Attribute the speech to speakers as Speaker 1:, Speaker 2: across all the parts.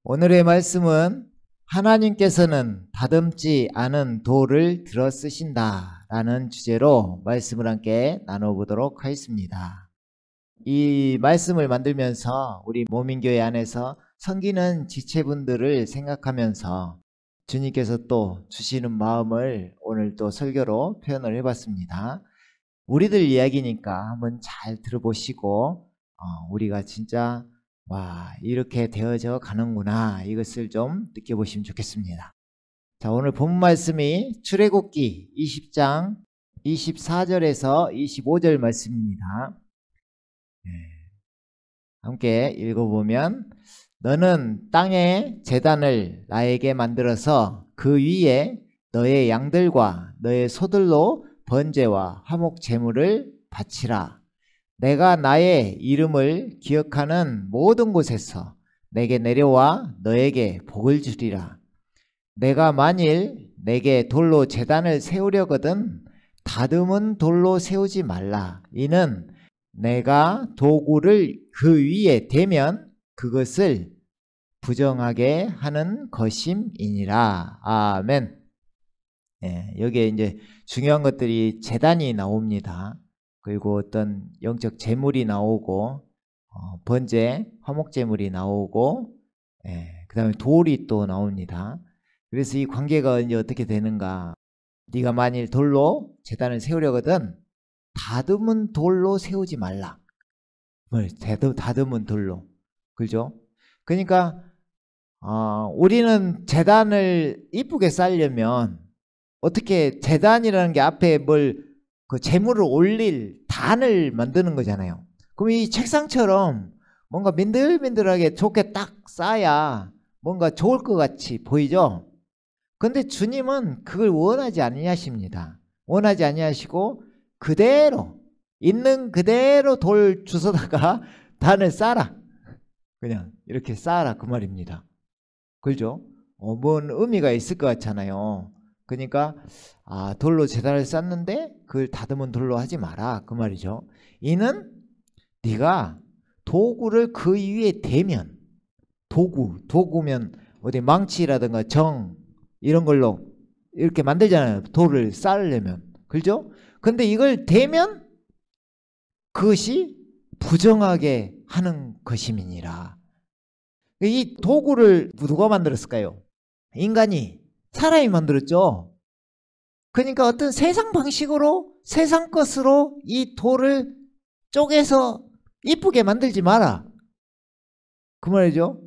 Speaker 1: 오늘의 말씀은 하나님께서는 다듬지 않은 돌을 들어 쓰신다 라는 주제로 말씀을 함께 나눠보도록 하겠습니다. 이 말씀을 만들면서 우리 모민교회 안에서 섬기는 지체분들을 생각하면서 주님께서 또 주시는 마음을 오늘 또 설교로 표현을 해봤습니다. 우리들 이야기니까 한번 잘 들어보시고 우리가 진짜 와, 이렇게 되어져 가는구나, 이것을 좀 느껴보시면 좋겠습니다. 자, 오늘 본 말씀이 출애굽기 20장 24절에서 25절 말씀입니다. 함께 읽어보면, 너는 땅에 제단을 나에게 만들어서 그 위에 너의 양들과 너의 소들로 번제와 화목 제물을 바치라. 내가 나의 이름을 기억하는 모든 곳에서 내게 내려와 너에게 복을 주리라. 내가 만일 내게 돌로 제단을 세우려거든 다듬은 돌로 세우지 말라. 이는 내가 도구를 그 위에 대면 그것을 부정하게 하는 것임이니라. 아멘. 여기에 이제 중요한 것들이 제단이 나옵니다. 그리고 어떤 영적 제물이 나오고 번제, 화목 제물이 나오고 그 다음에 돌이 또 나옵니다. 그래서 이 관계가 이제 어떻게 되는가? 네가 만일 돌로 제단을 세우려거든 다듬은 돌로 세우지 말라. 다듬은 돌로. 그죠? 그러니까 우리는 제단을 이쁘게 쌓으려면 어떻게, 제단이라는 게 앞에 그 재물을 올릴 단을 만드는 거잖아요. 그럼 이 책상처럼 뭔가 민들민들하게 좋게 딱 쌓아야 뭔가 좋을 것 같이 보이죠? 근데 주님은 그걸 원하지 아니하십니다. 원하지 아니하시고 그대로 있는 그대로 돌 주워다가 단을 쌓아라. 그냥 이렇게 쌓아라, 그 말입니다. 그죠? 뭔 의미가 있을 것 같잖아요. 그러니까 돌로 제단을 쌓는데 그걸 다듬은 돌로 하지 마라, 그 말이죠. 이는 네가 도구를 그 위에 대면, 도구면 어디 망치라든가 정 이런 걸로 이렇게 만들잖아요, 돌을 쌓으려면. 그죠? 근데 이걸 대면 그것이 부정하게 하는 것임이니라. 이 도구를 누가 만들었을까요? 인간이, 사람이 만들었죠. 그러니까 어떤 세상 방식으로, 세상 것으로 이 돌을 쪼개서 이쁘게 만들지 마라, 그 말이죠.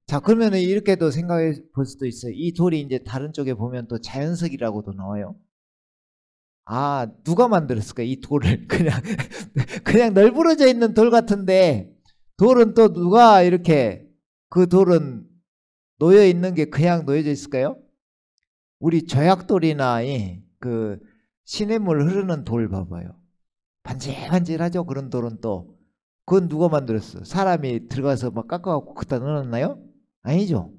Speaker 1: 자, 그러면 이렇게도 생각해 볼 수도 있어요. 이 돌이 이제 다른 쪽에 보면 또 자연석이라고도 나와요. 누가 만들었을까, 이 돌을? 그냥 널브러져 있는 돌 같은데, 돌은 또 누가 이렇게, 그 돌은 놓여 있는 게 그냥 놓여져 있을까요? 우리 조약돌이나 그 시냇물 흐르는 돌 봐봐요. 반질반질하죠. 그런 돌은 또. 그건 누가 만들었어? 사람이 들어가서 막 깎아갖고 그다 넣어놨나요? 아니죠.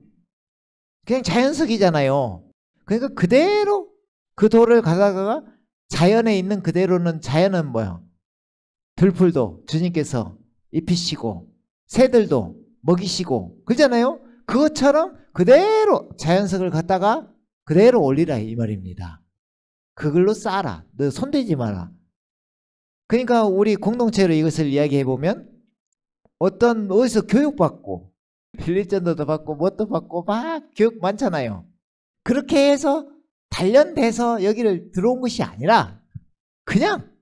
Speaker 1: 그냥 자연석이잖아요. 그러니까 그대로 그 돌을 가다가 자연에 있는 그대로는, 자연은 뭐야? 들풀도 주님께서 입히시고 새들도 먹이시고 그러잖아요. 그것처럼 그대로 자연석을 갖다가 그대로 올리라, 이 말입니다. 그걸로 쌓아라. 너 손대지 마라. 그러니까 우리 공동체로 이것을 이야기해보면, 어디서 교육받고 필리전도도 받고 뭣도 받고 막 교육 많잖아요. 그렇게 해서 단련돼서 여기를 들어온 것이 아니라 그냥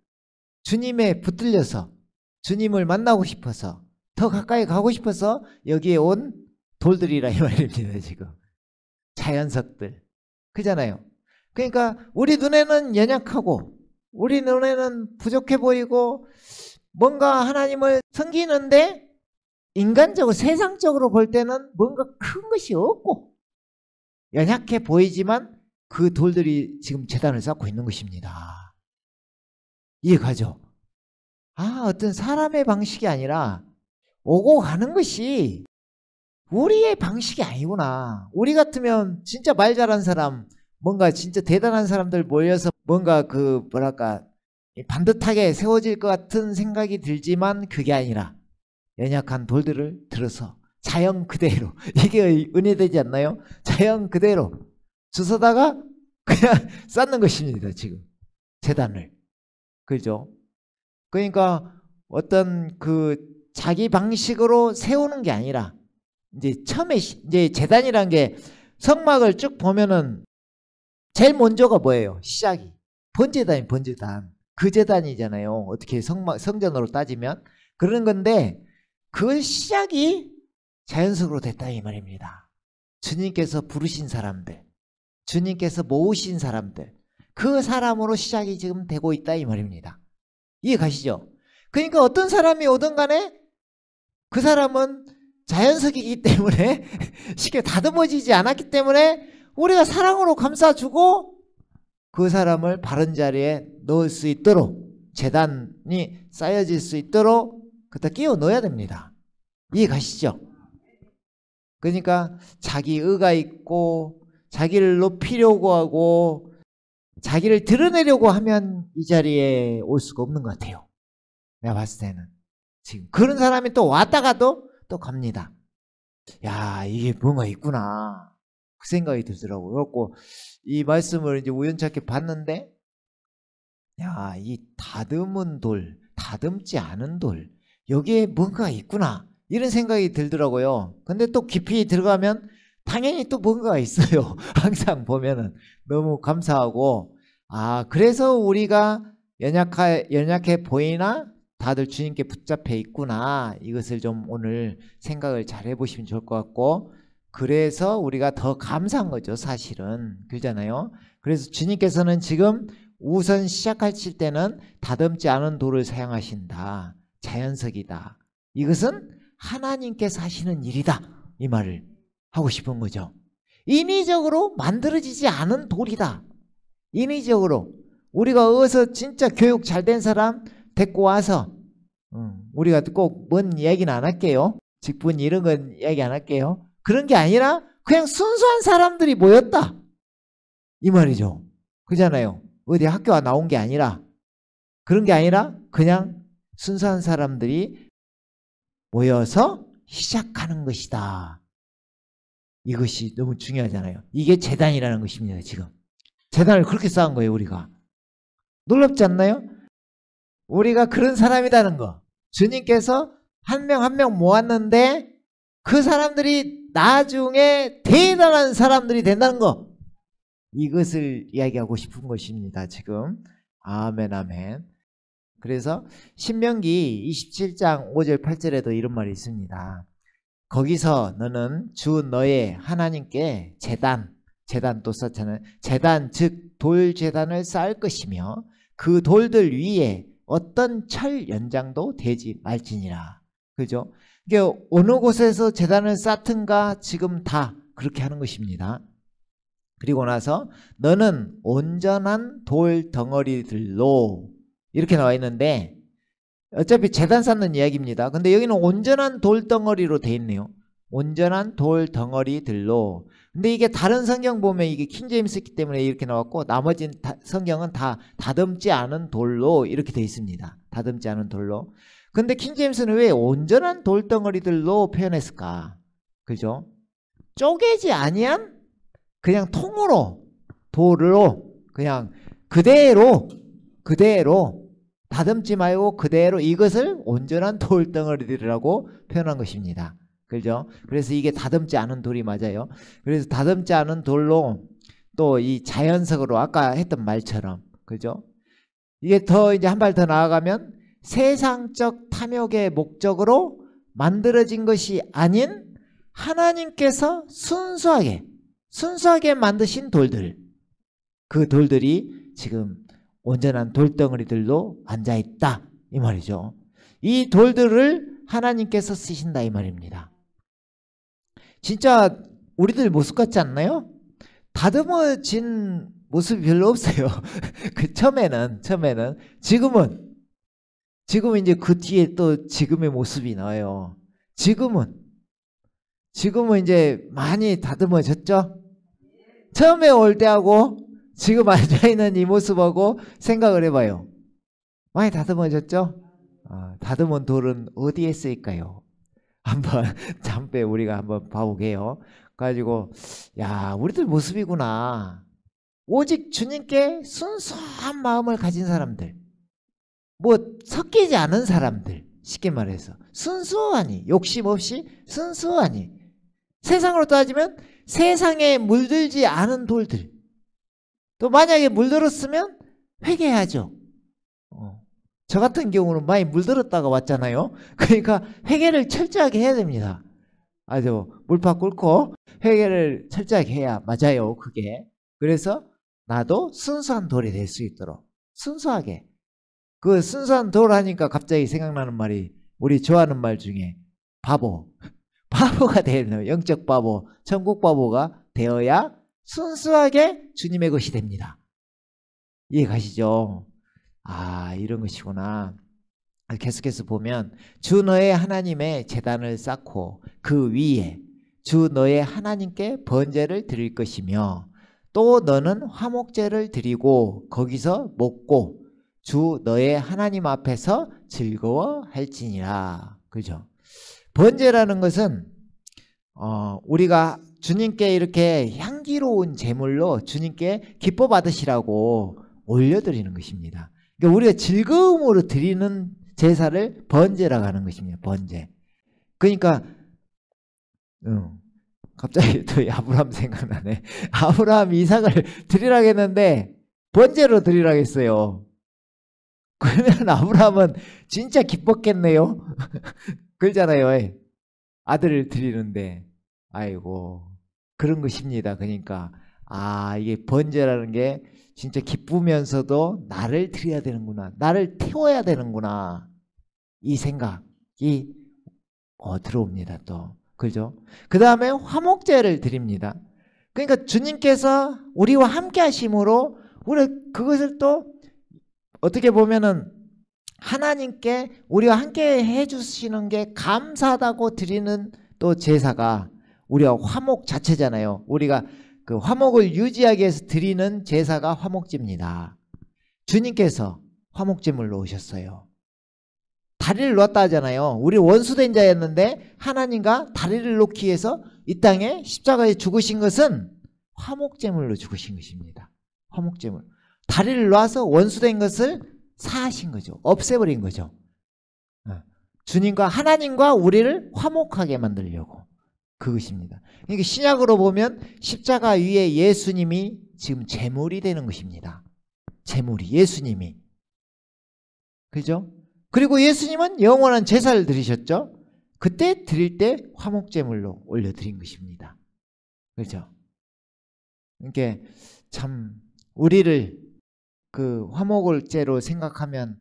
Speaker 1: 주님에 붙들려서 주님을 만나고 싶어서, 더 가까이 가고 싶어서 여기에 온 돌들이라, 이 말입니다. 지금 자연석들, 그잖아요. 그러니까 우리 눈에는 연약하고 우리 눈에는 부족해 보이고 뭔가 하나님을 섬기는데 인간적으로, 세상적으로 볼 때는 뭔가 큰 것이 없고 연약해 보이지만 그 돌들이 지금 제단을 쌓고 있는 것입니다. 이해가죠? 어떤 사람의 방식이 아니라 오고 가는 것이 우리의 방식이 아니구나. 우리 같으면 진짜 말 잘한 사람, 뭔가 진짜 대단한 사람들 모여서 뭔가 반듯하게 세워질 것 같은 생각이 들지만 그게 아니라 연약한 돌들을 들어서 자연 그대로 이게 은혜되지 않나요? 자연 그대로 주워다가 그냥 쌓는 것입니다. 지금 제단을. 그죠? 그러니까 어떤 그 자기 방식으로 세우는 게 아니라 이제 처음에 이제 제단이란 게 성막을 쭉 보면은 제일 먼저가 뭐예요? 시작이 번제단이 번제단. 그 제단이잖아요. 어떻게 성전으로 따지면 그런 건데 그 시작이 자연석으로 됐다 이 말입니다. 주님께서 부르신 사람들, 주님께서 모으신 사람들, 그 사람으로 시작이 지금 되고 있다 이 말입니다. 이해 가시죠? 그러니까 어떤 사람이 오든 간에 그 사람은 자연석이기 때문에 쉽게 다듬어지지 않았기 때문에 우리가 사랑으로 감싸주고 그 사람을 바른 자리에 넣을 수 있도록 제단이 쌓여질 수 있도록 그때 끼워 넣어야 됩니다. 이해 가시죠? 그러니까 자기 의가 있고 자기를 높이려고 하고 자기를 드러내려고 하면 이 자리에 올 수가 없는 것 같아요. 내가 봤을 때는 지금 그런 사람이 또 왔다가도 또 갑니다. 야, 이게 뭔가 있구나 그 생각이 들더라고요. 그래갖고 이 말씀을 이제 우연찮게 봤는데 야, 이 다듬은 돌, 다듬지 않은 돌 여기에 뭔가 있구나 이런 생각이 들더라고요. 근데 또 깊이 들어가면 당연히 또 뭔가가 있어요. 항상 보면은 너무 감사하고 그래서 우리가 연약해 보이나 다들 주님께 붙잡혀 있구나 이것을 좀 오늘 생각을 잘 해보시면 좋을 것 같고 그래서 우리가 더 감사한 거죠. 사실은 그러잖아요. 그래서 주님께서는 지금 우선 시작하실 때는 다듬지 않은 돌을 사용하신다. 자연석이다. 이것은 하나님께서 하시는 일이다. 이 말을 하고 싶은 거죠. 인위적으로 만들어지지 않은 돌이다. 인위적으로 우리가 어디서 진짜 교육 잘 된 사람 데리고 와서 우리가 꼭 뭔 이야기는 안 할게요. 직분 이런 건 이야기 안 할게요. 그런 게 아니라 그냥 순수한 사람들이 모였다. 이 말이죠. 그잖아요. 어디 학교가 나온 게 아니라 그런 게 아니라 그냥 순수한 사람들이 모여서 시작하는 것이다. 이것이 너무 중요하잖아요. 이게 제단이라는 것입니다. 지금 제단을 그렇게 쌓은 거예요. 우리가 놀랍지 않나요? 우리가 그런 사람이라는 거. 주님께서 한 명 한 명 모았는데 그 사람들이 나중에 대단한 사람들이 된다는 거. 이것을 이야기하고 싶은 것입니다. 지금 아멘 아멘. 그래서 신명기 27장 5절 8절에도 이런 말이 있습니다. 거기서 너는 주 너의 하나님께 제단 또 썼잖아요. 제단 즉 돌제단을 쌓을 것이며 그 돌들 위에 어떤 철 연장도 되지 말지니라. 그죠? 이게 어느 곳에서 제단을 쌓든가 지금 다 그렇게 하는 것입니다. 그리고 나서 너는 온전한 돌 덩어리들로 이렇게 나와 있는데 어차피 제단 쌓는 이야기입니다. 근데 여기는 온전한 돌 덩어리로 돼 있네요. 온전한 돌 덩어리들로. 근데 이게 다른 성경 보면 이게 킹제임스이기 때문에 이렇게 나왔고 나머지 성경은 다 다듬지 않은 돌로 이렇게 돼 있습니다. 다듬지 않은 돌로. 근데 킹제임스는 왜 온전한 돌 덩어리들로 표현했을까? 그죠? 쪼개지 아니한 그냥 통으로 돌로 그냥 그대로 다듬지 말고 그대로 이것을 온전한 돌 덩어리들이라고 표현한 것입니다. 그죠? 그래서 이게 다듬지 않은 돌이 맞아요. 그래서 다듬지 않은 돌로 또 이 자연석으로 아까 했던 말처럼 그죠? 이게 더 이제 한 발 더 나아가면 세상적 탐욕의 목적으로 만들어진 것이 아닌 하나님께서 순수하게 만드신 돌들, 그 돌들이 지금 온전한 돌덩어리들로 앉아있다 이 말이죠. 이 돌들을 하나님께서 쓰신다 이 말입니다. 진짜 우리들 모습 같지 않나요? 다듬어진 모습이 별로 없어요. 그 처음에는 지금은 이제 그 뒤에 또 지금의 모습이 나와요. 지금은 이제 많이 다듬어졌죠? 처음에 올 때하고 지금 앉아있는 이 모습하고 생각을 해봐요. 많이 다듬어졌죠? 다듬은 돌은 어디에 쓰일까요? 한번 잠배 우리가 한번 봐보게요. 가지고 야, 우리들 모습이구나. 오직 주님께 순수한 마음을 가진 사람들, 뭐 섞이지 않은 사람들, 쉽게 말해서 순수하니, 욕심 없이 순수하니, 세상으로 따지면 세상에 물들지 않은 돌들. 또 만약에 물들었으면 회개해야죠. 저 같은 경우는 많이 물들었다가 왔잖아요. 그러니까 회개를 철저하게 해야 됩니다. 아주 물파 끓고 회개를 철저하게 해야 맞아요, 그게. 그래서 나도 순수한 돌이 될 수 있도록 순수하게. 그 순수한 돌 하니까 갑자기 생각나는 말이, 우리 좋아하는 말 중에 바보. 바보가 되는, 영적 바보, 천국 바보가 되어야 순수하게 주님의 것이 됩니다. 이해 가시죠? 아, 이런 것이구나. 계속해서 보면 주 너의 하나님의 제단을 쌓고 그 위에 주 너의 하나님께 번제를 드릴 것이며, 또 너는 화목제를 드리고 거기서 먹고 주 너의 하나님 앞에서 즐거워할지니라. 그죠? 번제라는 것은 우리가 주님께 이렇게 향기로운 제물로 주님께 기뻐 받으시라고 올려드리는 것입니다. 그러니까 우리가 즐거움으로 드리는 제사를 번제라고 하는 것입니다. 번제. 그러니까 갑자기 또 아브라함 생각나네. 아브라함 이삭을 드리라고 했는데 번제로 드리라고 했어요. 그러면 아브라함은 진짜 기뻤겠네요. 그러잖아요. 아들을 드리는데. 아이고, 그런 것입니다. 그러니까 이게 번제라는 게 진짜 기쁘면서도 나를 드려야 되는구나, 나를 태워야 되는구나, 이 생각이 들어옵니다. 또 그죠? 그 다음에 화목제를 드립니다. 그러니까 주님께서 우리와 함께 하심으로 우리 그것을 또 어떻게 보면은 하나님께 우리와 함께 해주시는 게 감사하다고 드리는 또 제사가 우리가 화목 자체잖아요. 우리가 그 화목을 유지하기 위해서 드리는 제사가 화목제입니다. 주님께서 화목제물로 오셨어요. 다리를 놓았다 하잖아요. 우리 원수된 자였는데 하나님과 다리를 놓기 위해서 이 땅에 십자가에 죽으신 것은 화목제물로 죽으신 것입니다. 화목제물. 다리를 놓아서 원수된 것을 사하신 거죠. 없애버린 거죠. 주님과 하나님과 우리를 화목하게 만들려고. 그것입니다. 그러니까 신약으로 보면 십자가 위에 예수님이 지금 제물이 되는 것입니다. 제물이, 예수님이. 그죠? 그리고 예수님은 영원한 제사를 드리셨죠? 그때 드릴 때 화목제물로 올려드린 것입니다. 그죠? 그러니까 참 우리를 그 화목을제로 생각하면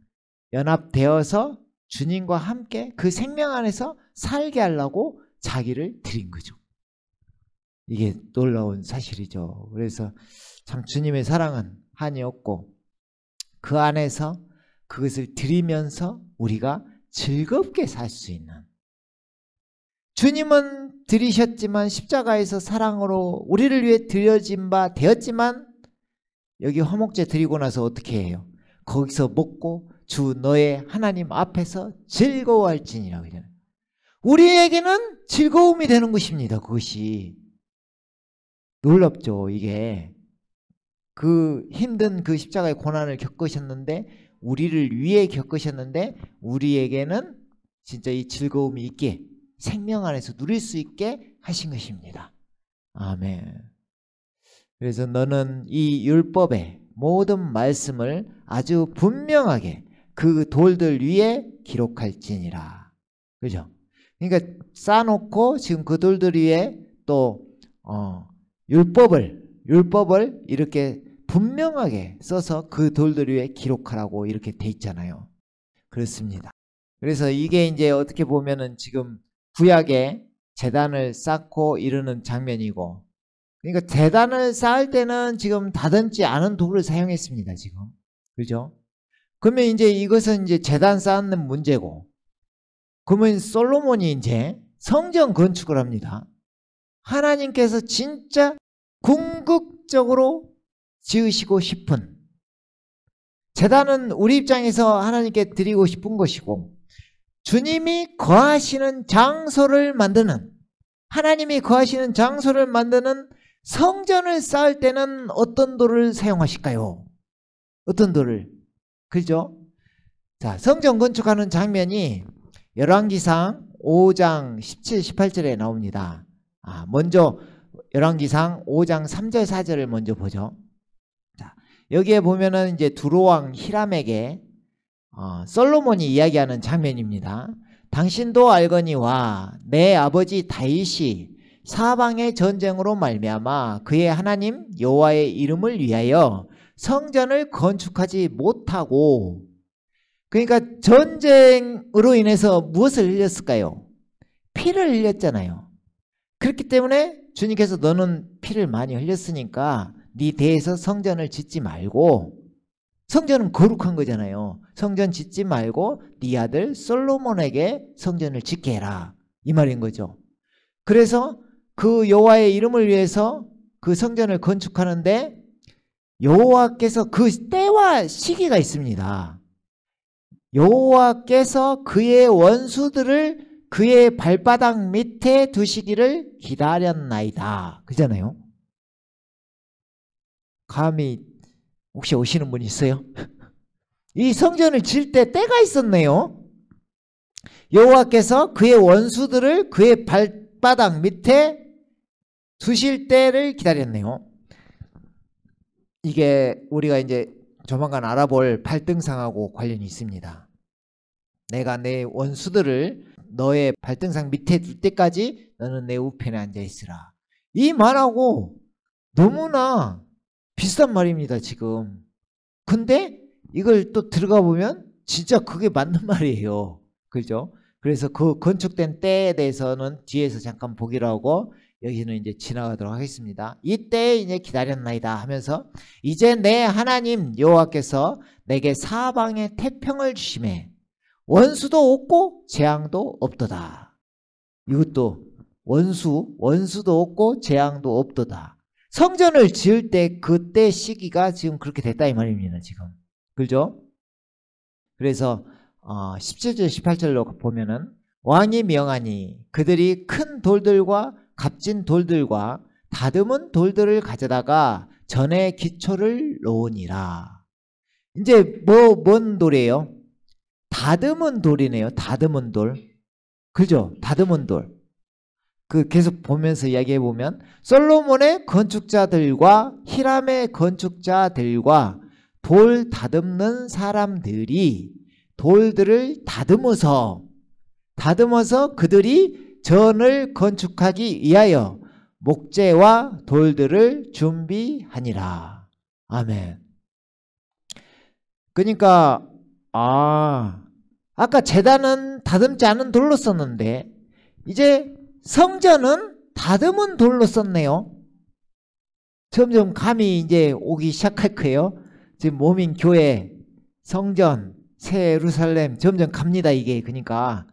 Speaker 1: 연합되어서 주님과 함께 그 생명 안에서 살게 하려고 자기를 드린 거죠. 이게 놀라운 사실이죠. 그래서 참 주님의 사랑은 한이 없고 그 안에서 그것을 드리면서 우리가 즐겁게 살 수 있는, 주님은 드리셨지만 십자가에서 사랑으로 우리를 위해 드려진 바 되었지만 여기 화목제 드리고 나서 어떻게 해요? 거기서 먹고 주 너의 하나님 앞에서 즐거워할지니라고 하잖아요. 우리에게는 즐거움이 되는 것입니다. 그것이 놀랍죠. 이게 그 힘든 그 십자가의 고난을 겪으셨는데, 우리를 위해 겪으셨는데 우리에게는 진짜 이 즐거움이 있게 생명 안에서 누릴 수 있게 하신 것입니다. 아멘. 그래서 너는 이 율법의 모든 말씀을 아주 분명하게 그 돌들 위에 기록할지니라. 그죠? 그러니까 쌓아놓고 지금 그 돌들 위에 또 율법을 이렇게 분명하게 써서 그 돌들 위에 기록하라고 이렇게 돼 있잖아요. 그렇습니다. 그래서 이게 이제 어떻게 보면은 지금 구약에 제단을 쌓고 이르는 장면이고, 그러니까 제단을 쌓을 때는 지금 다듬지 않은 돌을 사용했습니다. 지금. 그죠? 그러면 이제 이것은 이제 제단 쌓는 문제고, 그러면 솔로몬이 이제 성전 건축을 합니다. 하나님께서 진짜 궁극적으로 지으시고 싶은, 제단은 우리 입장에서 하나님께 드리고 싶은 것이고, 주님이 거하시는 장소를 만드는, 하나님이 거하시는 장소를 만드는 성전을 쌓을 때는 어떤 돌을 사용하실까요? 어떤 돌을? 그죠? 자, 성전 건축하는 장면이 열왕기상 5장 17, 18절에 나옵니다. 먼저 열왕기상 5장 3절, 4절을 먼저 보죠. 자, 여기에 보면은 이제 두로왕 히람에게 솔로몬이 이야기하는 장면입니다. 당신도 알거니와 내 아버지 다윗이 사방의 전쟁으로 말미암아 그의 하나님 여호와의 이름을 위하여 성전을 건축하지 못하고, 그러니까 전쟁으로 인해서 무엇을 흘렸을까요? 피를 흘렸잖아요. 그렇기 때문에 주님께서 너는 피를 많이 흘렸으니까 네 대에서 성전을 짓지 말고, 성전은 거룩한 거잖아요. 성전 짓지 말고 네 아들 솔로몬에게 성전을 짓게 해라, 이 말인 거죠. 그래서 그 여호와의 이름을 위해서 그 성전을 건축하는데 여호와께서 그 때와 시기가 있습니다. 여호와께서 그의 원수들을 그의 발바닥 밑에 두시기를 기다렸나이다, 그잖아요. 감히 혹시 오시는 분 있어요? 이 성전을 지을 때 때가 있었네요. 여호와께서 그의 원수들을 그의 발바닥 밑에 두실 때를 기다렸네요. 이게 우리가 이제 조만간 알아볼 발등상하고 관련이 있습니다. 내가 내 원수들을 너의 발등상 밑에 둘 때까지 너는 내 우편에 앉아 있으라. 이 말하고 너무나 비슷한 말입니다, 지금. 근데 이걸 또 들어가 보면 진짜 그게 맞는 말이에요. 그죠? 그래서 그 건축된 때에 대해서는 뒤에서 잠깐 보기로 하고 여기는 이제 지나가도록 하겠습니다. 이때 이제 기다렸나이다 하면서 이제 내 하나님 여호와께서 내게 사방에 태평을 주심에 원수도 없고 재앙도 없도다. 이것도 원수도 없고 재앙도 없도다. 성전을 지을 때 그때 시기가 지금 그렇게 됐다 이 말입니다, 지금. 그죠? 그래서 17절 18절로 보면은 왕이 명하니 그들이 큰 돌들과 값진 돌들과 다듬은 돌들을 가져다가 전에 기초를 놓으니라. 이제 뭔 돌이에요? 다듬은 돌이네요. 다듬은 돌. 그죠? 다듬은 돌. 그 계속 보면서 이야기해 보면 솔로몬의 건축자들과 히람의 건축자들과 돌 다듬는 사람들이 돌들을 다듬어서 그들이 전을 건축하기 위하여 목재와 돌들을 준비하니라. 아멘. 그러니까 아까 제단은 다듬지 않은 돌로 썼는데 이제 성전은 다듬은 돌로 썼네요. 점점 감이 이제 오기 시작할 거예요. 지금 모민 교회, 성전, 새 예루살렘 점점 갑니다, 이게. 그러니까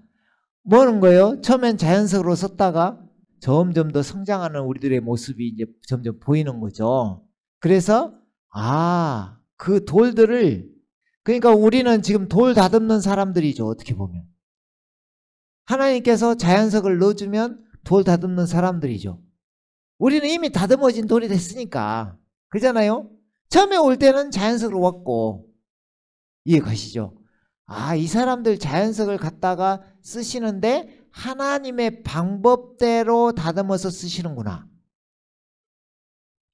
Speaker 1: 뭐는 거예요? 처음엔 자연석으로 썼다가 점점 더 성장하는 우리들의 모습이 이제 점점 보이는 거죠. 그래서 그 돌들을, 그러니까 우리는 지금 돌 다듬는 사람들이죠, 어떻게 보면. 하나님께서 자연석을 넣어주면 돌 다듬는 사람들이죠. 우리는 이미 다듬어진 돌이 됐으니까. 그잖아요? 처음에 올 때는 자연석으로 왔고. 이해 가시죠? 이 사람들 자연석을 갖다가 쓰시는데 하나님의 방법대로 다듬어서 쓰시는구나.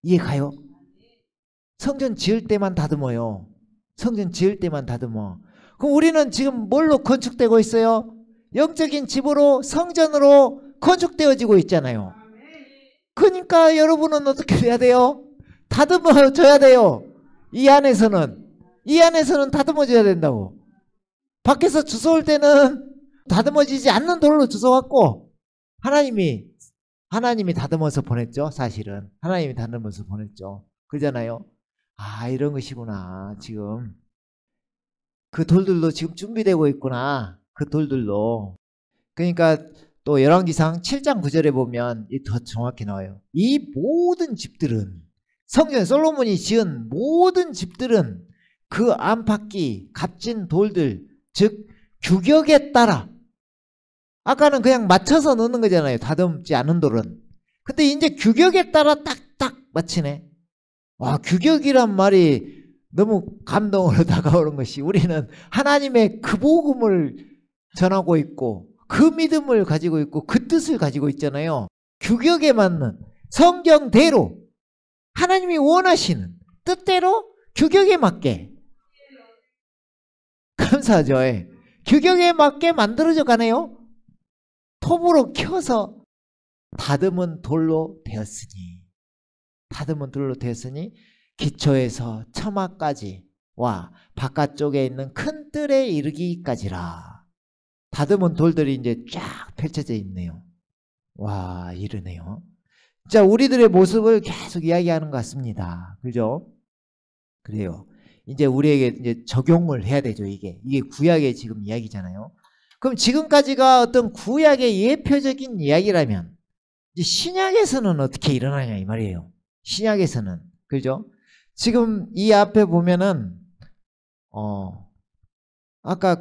Speaker 1: 이해 가요? 성전 지을 때만 다듬어요. 성전 지을 때만 다듬어. 그럼 우리는 지금 뭘로 건축되고 있어요? 영적인 집으로, 성전으로 건축되어지고 있잖아요. 그러니까 여러분은 어떻게 해야 돼요? 다듬어줘야 돼요. 이 안에서는 다듬어줘야 된다고. 밖에서 주워올 때는 다듬어지지 않는 돌로 주워왔고 하나님이 다듬어서 보냈죠. 사실은 하나님이 다듬어서 보냈죠. 그러잖아요. 이런 것이구나. 지금 그 돌들도 지금 준비되고 있구나. 그 돌들로. 그러니까 또 열왕기상 7장 9절에 보면 더 정확히 나와요. 이 모든 집들은, 성전 솔로몬이 지은 모든 집들은 그 안팎이 값진 돌들, 즉 규격에 따라 아까는 그냥 맞춰서 넣는 거잖아요. 다듬지 않은 돌은. 근데 이제 규격에 따라 딱딱 맞추네. 와, 규격이란 말이 너무 감동으로 다가오는 것이, 우리는 하나님의 그 복음을 전하고 있고 그 믿음을 가지고 있고 그 뜻을 가지고 있잖아요. 규격에 맞는 성경대로 하나님이 원하시는 뜻대로 규격에 맞게, 감사하죠. 규격에 맞게 만들어져 가네요. 톱으로 켜서 다듬은 돌로 되었으니, 다듬은 돌로 되었으니 기초에서 처마까지 와 바깥쪽에 있는 큰 뜰에 이르기까지라. 다듬은 돌들이 이제 쫙 펼쳐져 있네요. 와, 이러네요. 자, 우리들의 모습을 계속 이야기하는 것 같습니다. 그죠? 그래요. 이제 우리에게 이제 적용을 해야 되죠. 이게 구약의 지금 이야기잖아요. 그럼 지금까지가 어떤 구약의 예표적인 이야기라면 이제 신약에서는 어떻게 일어나냐 이 말이에요. 신약에서는. 그죠? 지금 이 앞에 보면은 아까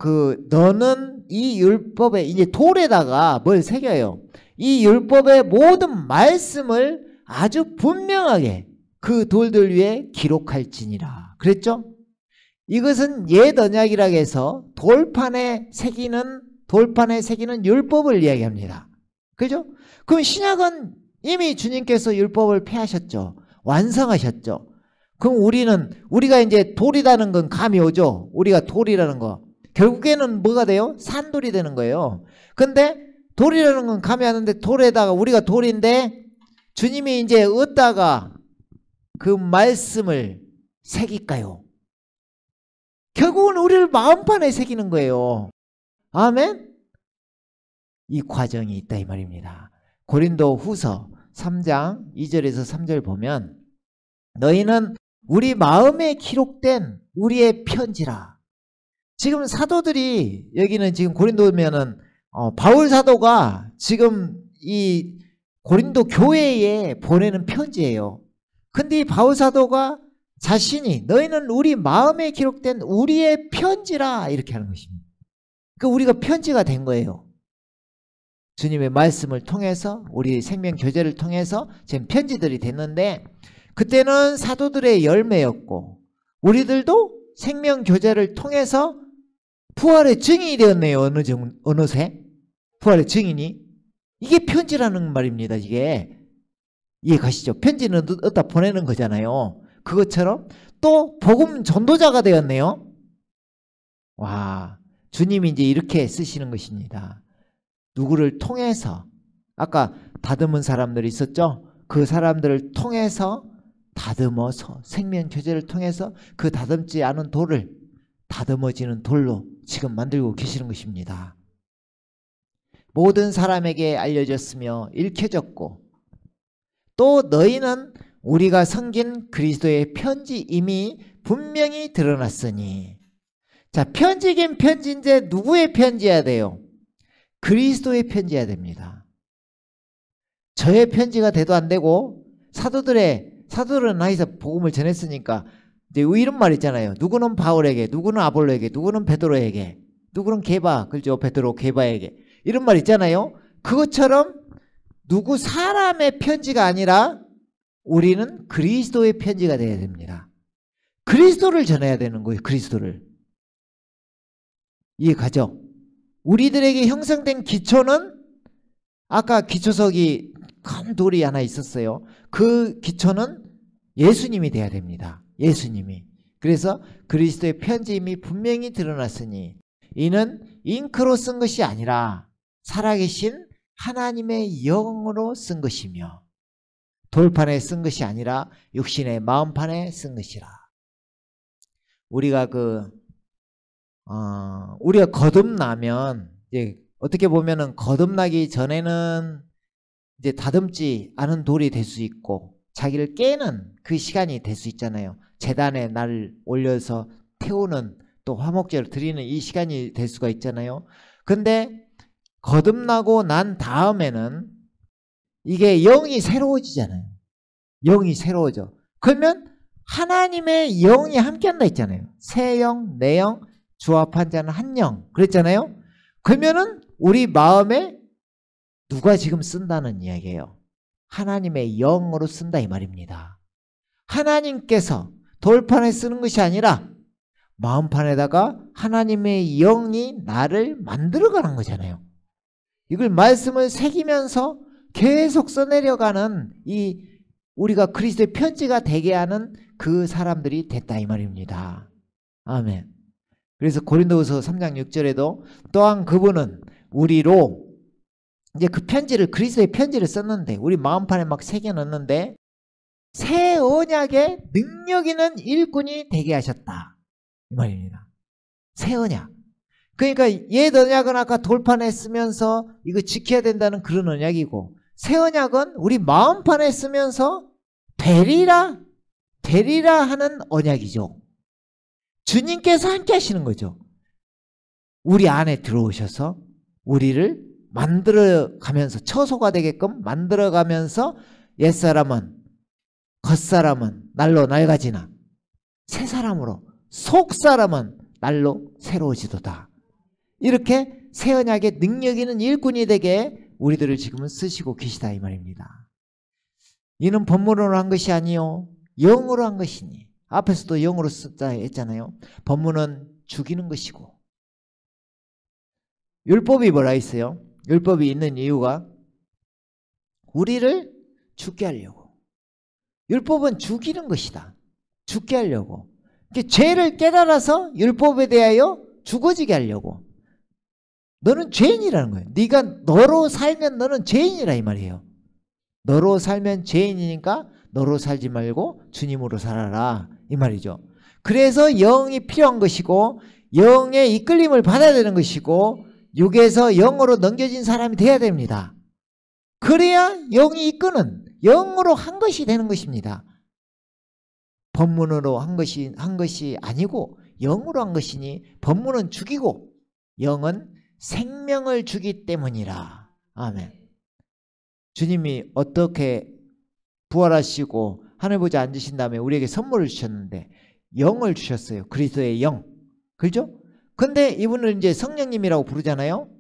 Speaker 1: 너는 이 율법에, 이제 돌에다가 뭘 새겨요. 이 율법의 모든 말씀을 아주 분명하게 그 돌들 위에 기록할지니라 그랬죠? 이것은 옛 언약이라 해서 돌판에 새기는 율법을 이야기합니다. 그죠? 그럼 신약은 이미 주님께서 율법을 폐하셨죠. 완성하셨죠. 그럼 우리가 이제 돌이라는 건 감이 오죠. 우리가 돌이라는 거. 결국에는 뭐가 돼요? 산돌이 되는 거예요. 근데 돌이라는 건 감이 왔는데, 돌에다가 우리가 돌인데 주님이 이제 어디다가 그 말씀을 새길까요? 결국은 우리를 마음판에 새기는 거예요. 아멘? 이 과정이 있다 이 말입니다. 고린도 후서 3장 2절에서 3절 보면, 너희는 우리 마음에 기록된 우리의 편지라. 지금 사도들이, 여기는 지금 고린도면은 바울 사도가 지금 이 고린도 교회에 보내는 편지예요. 근데 이 바울 사도가 자신이 너희는 우리 마음에 기록된 우리의 편지라 이렇게 하는 것입니다. 그러니까 우리가 편지가 된 거예요. 주님의 말씀을 통해서, 우리 생명 교제를 통해서 지금 편지들이 됐는데, 그때는 사도들의 열매였고 우리들도 생명 교제를 통해서 부활의 증인이 되었네요. 어느새 부활의 증인이. 이게 편지라는 말입니다. 이게 이해 가시죠? 편지는 어디다 보내는 거잖아요. 그것처럼 또 복음 전도자가 되었네요. 와, 주님이 이제 이렇게 쓰시는 것입니다. 누구를 통해서, 아까 다듬은 사람들이 있었죠? 그 사람들을 통해서 다듬어서, 생명 교제를 통해서 그 다듬지 않은 돌을 다듬어지는 돌로 지금 만들고 계시는 것입니다. 모든 사람에게 알려졌으며 읽혀졌고, 또 너희는 우리가 섬긴 그리스도의 편지임이 분명히 드러났으니. 자, 편지긴 편지인데 누구의 편지여야 돼요? 그리스도의 편지여야 됩니다. 저의 편지가 돼도 안 되고, 사도들은 나이서 복음을 전했으니까 이제 이런 말 있잖아요. 누구는 바울에게, 누구는 아볼로에게, 누구는 베드로에게, 누구는 게바, 그렇죠? 베드로 게바에게, 이런 말 있잖아요. 그것처럼 누구 사람의 편지가 아니라 우리는 그리스도의 편지가 되어야 됩니다. 그리스도를 전해야 되는 거예요. 그리스도를. 이해 가죠? 우리들에게 형성된 기초는, 아까 기초석이 큰 돌이 하나 있었어요. 그 기초는 예수님이 돼야 됩니다. 예수님이. 그래서 그리스도의 편지임이 분명히 드러났으니 이는 잉크로 쓴 것이 아니라 살아계신 하나님의 영으로 쓴 것이며, 돌판에 쓴 것이 아니라 육신의 마음판에 쓴 것이라. 우리가 우리가 거듭나면, 이제 어떻게 보면은 거듭나기 전에는 이제 다듬지 않은 돌이 될 수 있고, 자기를 깨는 그 시간이 될 수 있잖아요. 제단에 날 올려서 태우는, 또 화목제를 드리는 이 시간이 될 수가 있잖아요. 근데 거듭나고 난 다음에는 이게 영이 새로워지잖아요. 영이 새로워져. 그러면 하나님의 영이 함께한다 했잖아요. 새 영, 내 영, 주합한 자는 한 영 그랬잖아요. 그러면은 우리 마음에 누가 지금 쓴다는 이야기예요. 하나님의 영으로 쓴다 이 말입니다. 하나님께서 돌판에 쓰는 것이 아니라 마음판에다가 하나님의 영이 나를 만들어가는 거잖아요. 이걸 말씀을 새기면서 계속 써내려가는 이 우리가 그리스도의 편지가 되게 하는 그 사람들이 됐다 이 말입니다. 아멘. 그래서 고린도후서 3장 6절에도 또한 그분은 우리로 이제 그 편지를 그리스도의 편지를 썼는데 우리 마음판에 막 새겨넣는데 새 언약의 능력 있는 일꾼이 되게 하셨다 이 말입니다. 새 언약. 그러니까 옛 언약은 아까 돌판에 쓰면서 이거 지켜야 된다는 그런 언약이고 새 언약은 우리 마음판에 쓰면서 되리라 하는 언약이죠. 주님께서 함께 하시는 거죠. 우리 안에 들어오셔서 우리를 만들어가면서 처소가 되게끔 만들어가면서 옛사람은 겉사람은 날로 낡아지나 새 사람으로 속사람은 날로 새로워지도다. 이렇게 새 언약의 능력 있는 일꾼이 되게 우리들을 지금은 쓰시고 계시다 이 말입니다. 이는 법문으로 한 것이 아니요 영으로 한 것이니 앞에서도 영으로 썼다 했잖아요. 법문은 죽이는 것이고 율법이 뭐라 했어요? 율법이 있는 이유가 우리를 죽게 하려고. 율법은 죽이는 것이다. 죽게 하려고. 죄를 깨달아서 율법에 대하여 죽어지게 하려고. 너는 죄인이라는 거예요. 네가 너로 살면 너는 죄인이라 이 말이에요. 너로 살면 죄인이니까 너로 살지 말고 주님으로 살아라 이 말이죠. 그래서 영이 필요한 것이고 영의 이끌림을 받아야 되는 것이고 육에서 영으로 넘겨진 사람이 돼야 됩니다. 그래야 영이 이끄는 영으로 한 것이 되는 것입니다. 법문으로 한 것이 아니고 영으로 한 것이니 법문은 죽이고 영은 생명을 주기 때문이라. 아멘. 주님이 어떻게 부활하시고 하늘 보좌 앉으신 다음에 우리에게 선물을 주셨는데 영을 주셨어요. 그리스도의 영. 그렇죠? 근데 이분을 이제 성령님이라고 부르잖아요.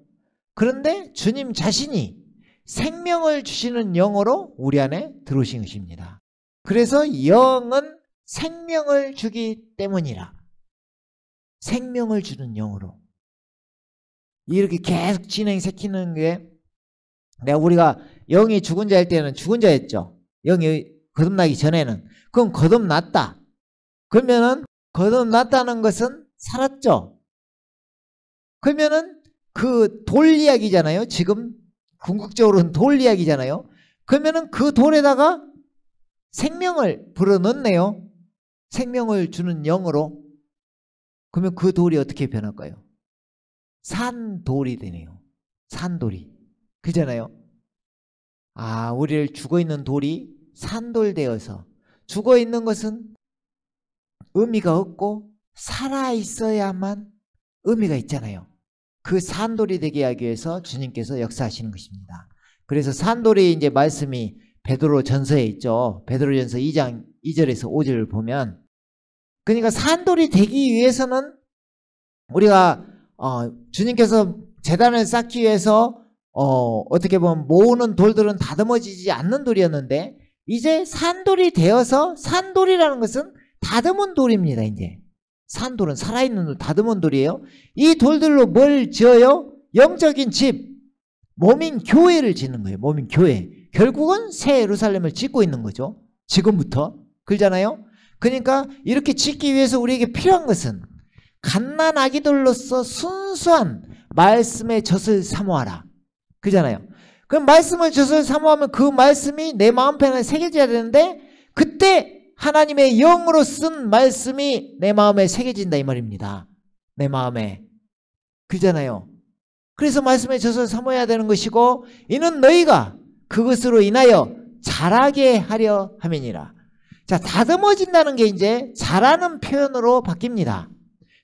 Speaker 1: 그런데 주님 자신이 생명을 주시는 영으로 우리 안에 들어오신 것입니다. 그래서 영은 생명을 주기 때문이라. 생명을 주는 영으로. 이렇게 계속 진행시키는 게 내가 우리가 영이 죽은 자일 때는 죽은 자였죠. 영이 거듭나기 전에는. 그럼 거듭났다. 그러면은 거듭났다는 것은 살았죠. 그러면은 그 돌 이야기잖아요. 지금 궁극적으로는 돌 이야기잖아요. 그러면은 그 돌에다가 생명을 불어넣네요. 생명을 주는 영으로. 그러면 그 돌이 어떻게 변할까요? 산돌이 되네요. 산돌이. 그잖아요. 아, 우리를 죽어있는 돌이 산돌 되어서 죽어있는 것은 의미가 없고 살아있어야만 의미가 있잖아요. 그 산돌이 되게 하기 위해서 주님께서 역사하시는 것입니다. 그래서 산돌이 이제 말씀이 베드로 전서에 있죠. 베드로 전서 2장 2절에서 5절을 보면 그러니까 산돌이 되기 위해서는 우리가 주님께서 제단을 쌓기 위해서 어떻게 보면 모으는 돌들은 다듬어지지 않는 돌이었는데 이제 산돌이 되어서 산돌이라는 것은 다듬은 돌입니다. 이제 산돌은 살아있는 돌, 다듬은 돌이에요. 이 돌들로 뭘 지어요? 영적인 집, 몸인 교회를 짓는 거예요. 몸인 교회. 결국은 새 예루살렘을 짓고 있는 거죠. 지금부터. 그러잖아요. 그러니까 이렇게 짓기 위해서 우리에게 필요한 것은 갓난 아기들로서 순수한 말씀의 젖을 사모하라. 그잖아요. 그럼 말씀을 젖을 사모하면 그 말씀이 내 마음편에 새겨져야 되는데 그때 하나님의 영으로 쓴 말씀이 내 마음에 새겨진다 이 말입니다. 내 마음에. 그잖아요. 그래서 말씀의 젖을 사모해야 되는 것이고 이는 너희가 그것으로 인하여 자라게 하려 함이니라. 자, 다듬어진다는 게 이제 자라는 표현으로 바뀝니다.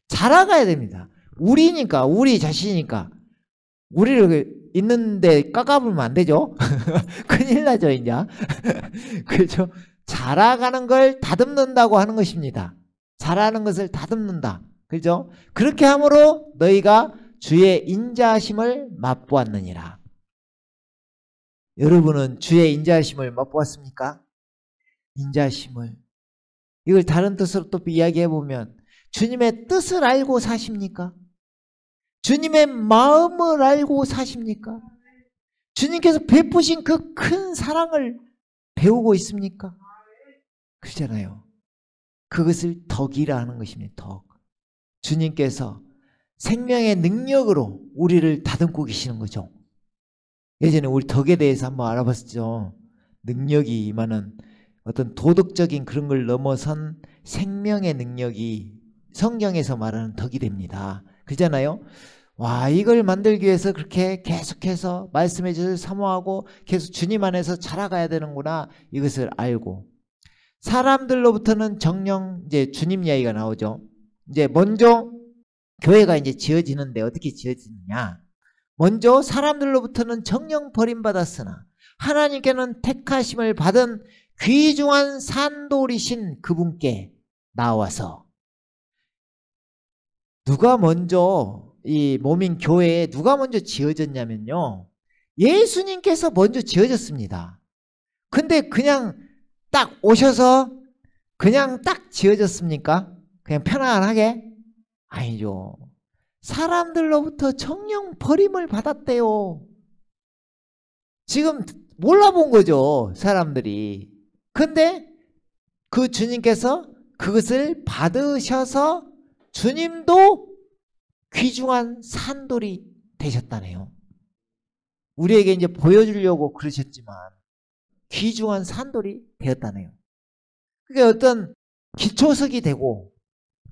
Speaker 1: 자라가야 됩니다. 우리니까, 우리 자신이니까. 우리를 있는데 깎아보면 안 되죠? 큰일 나죠, 이제. 그렇죠? 자라가는 걸 다듬는다고 하는 것입니다. 자라는 것을 다듬는다. 그죠? 그렇게 함으로 너희가 주의 인자하심을 맛보았느니라. 여러분은 주의 인자하심을 맛보았습니까? 인자하심을. 이걸 다른 뜻으로 또 이야기해 보면 주님의 뜻을 알고 사십니까? 주님의 마음을 알고 사십니까? 주님께서 베푸신 그 큰 사랑을 배우고 있습니까? 그렇잖아요. 그것을 덕이라 하는 것입니다. 덕. 주님께서 생명의 능력으로 우리를 다듬고 계시는 거죠. 예전에 우리 덕에 대해서 한번 알아봤죠. 능력이 임하는 어떤 도덕적인 그런 걸 넘어선 생명의 능력이 성경에서 말하는 덕이 됩니다. 그렇잖아요. 와, 이걸 만들기 위해서 그렇게 계속해서 말씀의 질을 사모하고 계속 주님 안에서 자라가야 되는구나, 이것을 알고. 사람들로부터는 정령, 이제 주님 이야기가 나오죠. 이제 먼저 교회가 이제 지어지는데 어떻게 지어지느냐. 먼저 사람들로부터는 정령 버림받았으나 하나님께는 택하심을 받은 귀중한 산돌이신 그분께 나와서. 누가 먼저 이 모민 교회에 누가 먼저 지어졌냐면요, 예수님께서 먼저 지어졌습니다. 근데 그냥 딱 오셔서 그냥 딱 지어졌습니까? 그냥 편안하게? 아니죠. 사람들로부터 정령 버림을 받았대요. 지금 몰라본 거죠, 사람들이. 근데 그 주님께서 그것을 받으셔서 주님도 귀중한 산돌이 되셨다네요. 우리에게 이제 보여주려고 그러셨지만 귀중한 산돌이 되었다네요. 그게 어떤 기초석이 되고,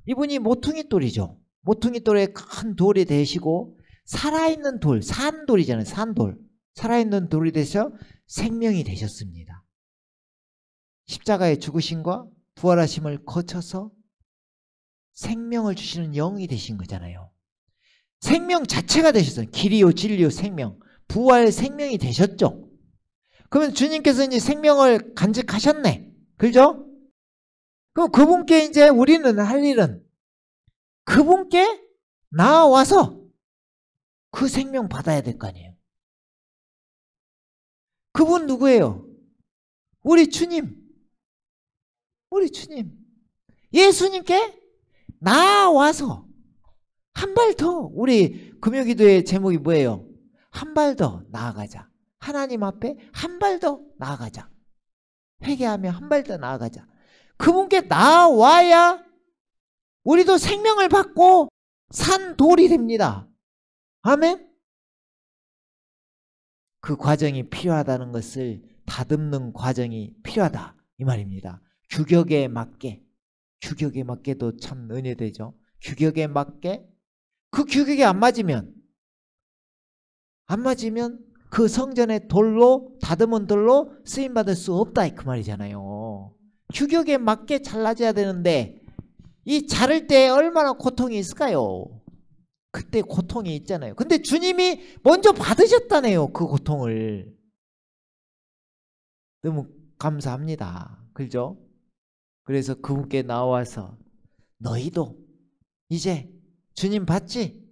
Speaker 1: 이분이 모퉁이 돌이죠. 모퉁이 돌에 큰 돌이 되시고 살아있는 돌, 산돌이잖아요. 산돌. 살아있는 돌이 되셔 생명이 되셨습니다. 십자가의 죽으심과 부활하심을 거쳐서 생명을 주시는 영이 되신 거잖아요. 생명 자체가 되셨어요. 길이요 진리요 생명. 부활 생명이 되셨죠. 그러면 주님께서 이제 생명을 간직하셨네. 그죠? 그럼 그분께 이제 우리는 할 일은 그분께 나와서 그 생명 받아야 될 거 아니에요. 그분 누구예요? 우리 주님. 우리 주님. 예수님께 나와서 한 발 더. 우리 금요기도의 제목이 뭐예요? 한 발 더 나아가자. 하나님 앞에 한 발 더 나아가자. 회개하며 한 발 더 나아가자. 그분께 나와야 우리도 생명을 받고 산 돌이 됩니다. 아멘? 그 과정이 필요하다는 것을 다듬는 과정이 필요하다, 이 말입니다. 규격에 맞게. 규격에 맞게도 참 은혜되죠. 규격에 맞게. 그 규격이 안 맞으면 그 성전의 돌로, 다듬은 돌로 쓰임받을 수 없다, 그 말이잖아요. 규격에 맞게 잘라져야 되는데 이 자를 때 얼마나 고통이 있을까요? 그때 고통이 있잖아요. 근데 주님이 먼저 받으셨다네요, 그 고통을. 너무 감사합니다. 그죠? 그래서 그분께 나와서 너희도 이제 주님 봤지?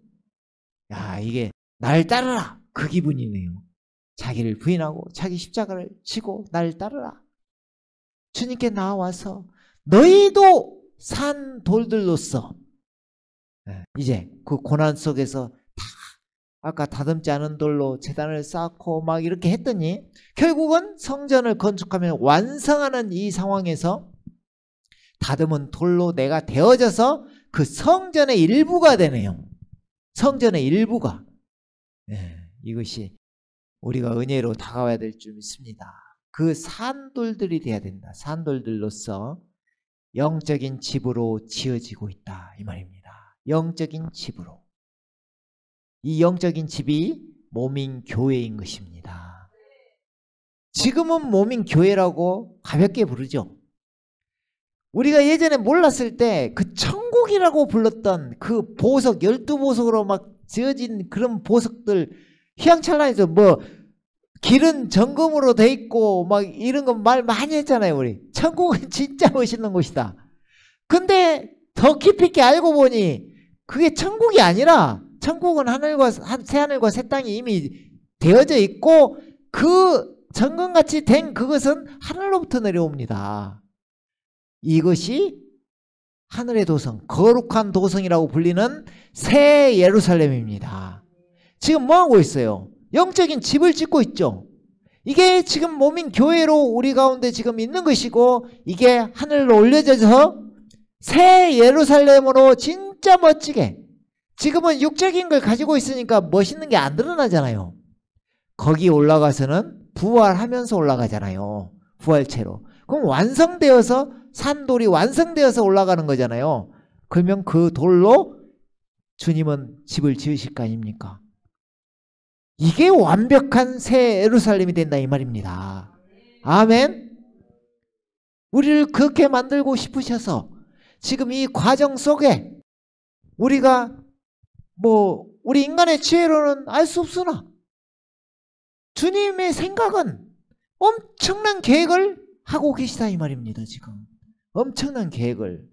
Speaker 1: 야, 이게 날 따르라, 그 기분이네요. 자기를 부인하고 자기 십자가를 지고 날 따르라. 주님께 나와서 너희도 산 돌들로서 이제 그 고난 속에서 다 아까 다듬지 않은 돌로 제단을 쌓고 막 이렇게 했더니 결국은 성전을 건축하면 완성하는 이 상황에서 다듬은 돌로 내가 되어져서 그 성전의 일부가 되네요. 성전의 일부가. 이것이 우리가 은혜로 다가와야 될 줄 믿습니다. 그 산돌들이 돼야 된다. 산돌들로서 영적인 집으로 지어지고 있다, 이 말입니다. 영적인 집으로. 이 영적인 집이 모민 교회인 것입니다. 지금은 모민 교회라고 가볍게 부르죠. 우리가 예전에 몰랐을 때 그 천국이라고 불렀던 그 보석, 12보석으로 막 지어진 그런 보석들 휘황찬란해서 뭐 길은 정금으로 돼 있고 막 이런 거 말 많이 했잖아요. 우리 천국은 진짜 멋있는 곳이다. 근데 더 깊이 있게 알고 보니 그게 천국이 아니라 천국은 새하늘과 새 땅이 이미 되어져 있고 그 정금같이 된 그것은 하늘로부터 내려옵니다. 이것이 하늘의 도성, 거룩한 도성이라고 불리는 새 예루살렘입니다. 지금 뭐하고 있어요? 영적인 집을 짓고 있죠. 이게 지금 몸인 교회로 우리 가운데 지금 있는 것이고 이게 하늘로 올려져서 새 예루살렘으로 진짜 멋지게, 지금은 육적인 걸 가지고 있으니까 멋있는 게 안 드러나잖아요. 거기 올라가서는 부활하면서 올라가잖아요. 부활체로. 그럼 완성되어서 산돌이 완성되어서 올라가는 거잖아요. 그러면 그 돌로 주님은 집을 지으실 거 아닙니까? 이게 완벽한 새 예루살렘이 된다 이 말입니다. 아멘. 우리를 그렇게 만들고 싶으셔서 지금 이 과정 속에 우리가 우리 인간의 지혜로는 알 수 없으나 주님의 생각은 엄청난 계획을 하고 계시다 이 말입니다. 지금 엄청난 계획을.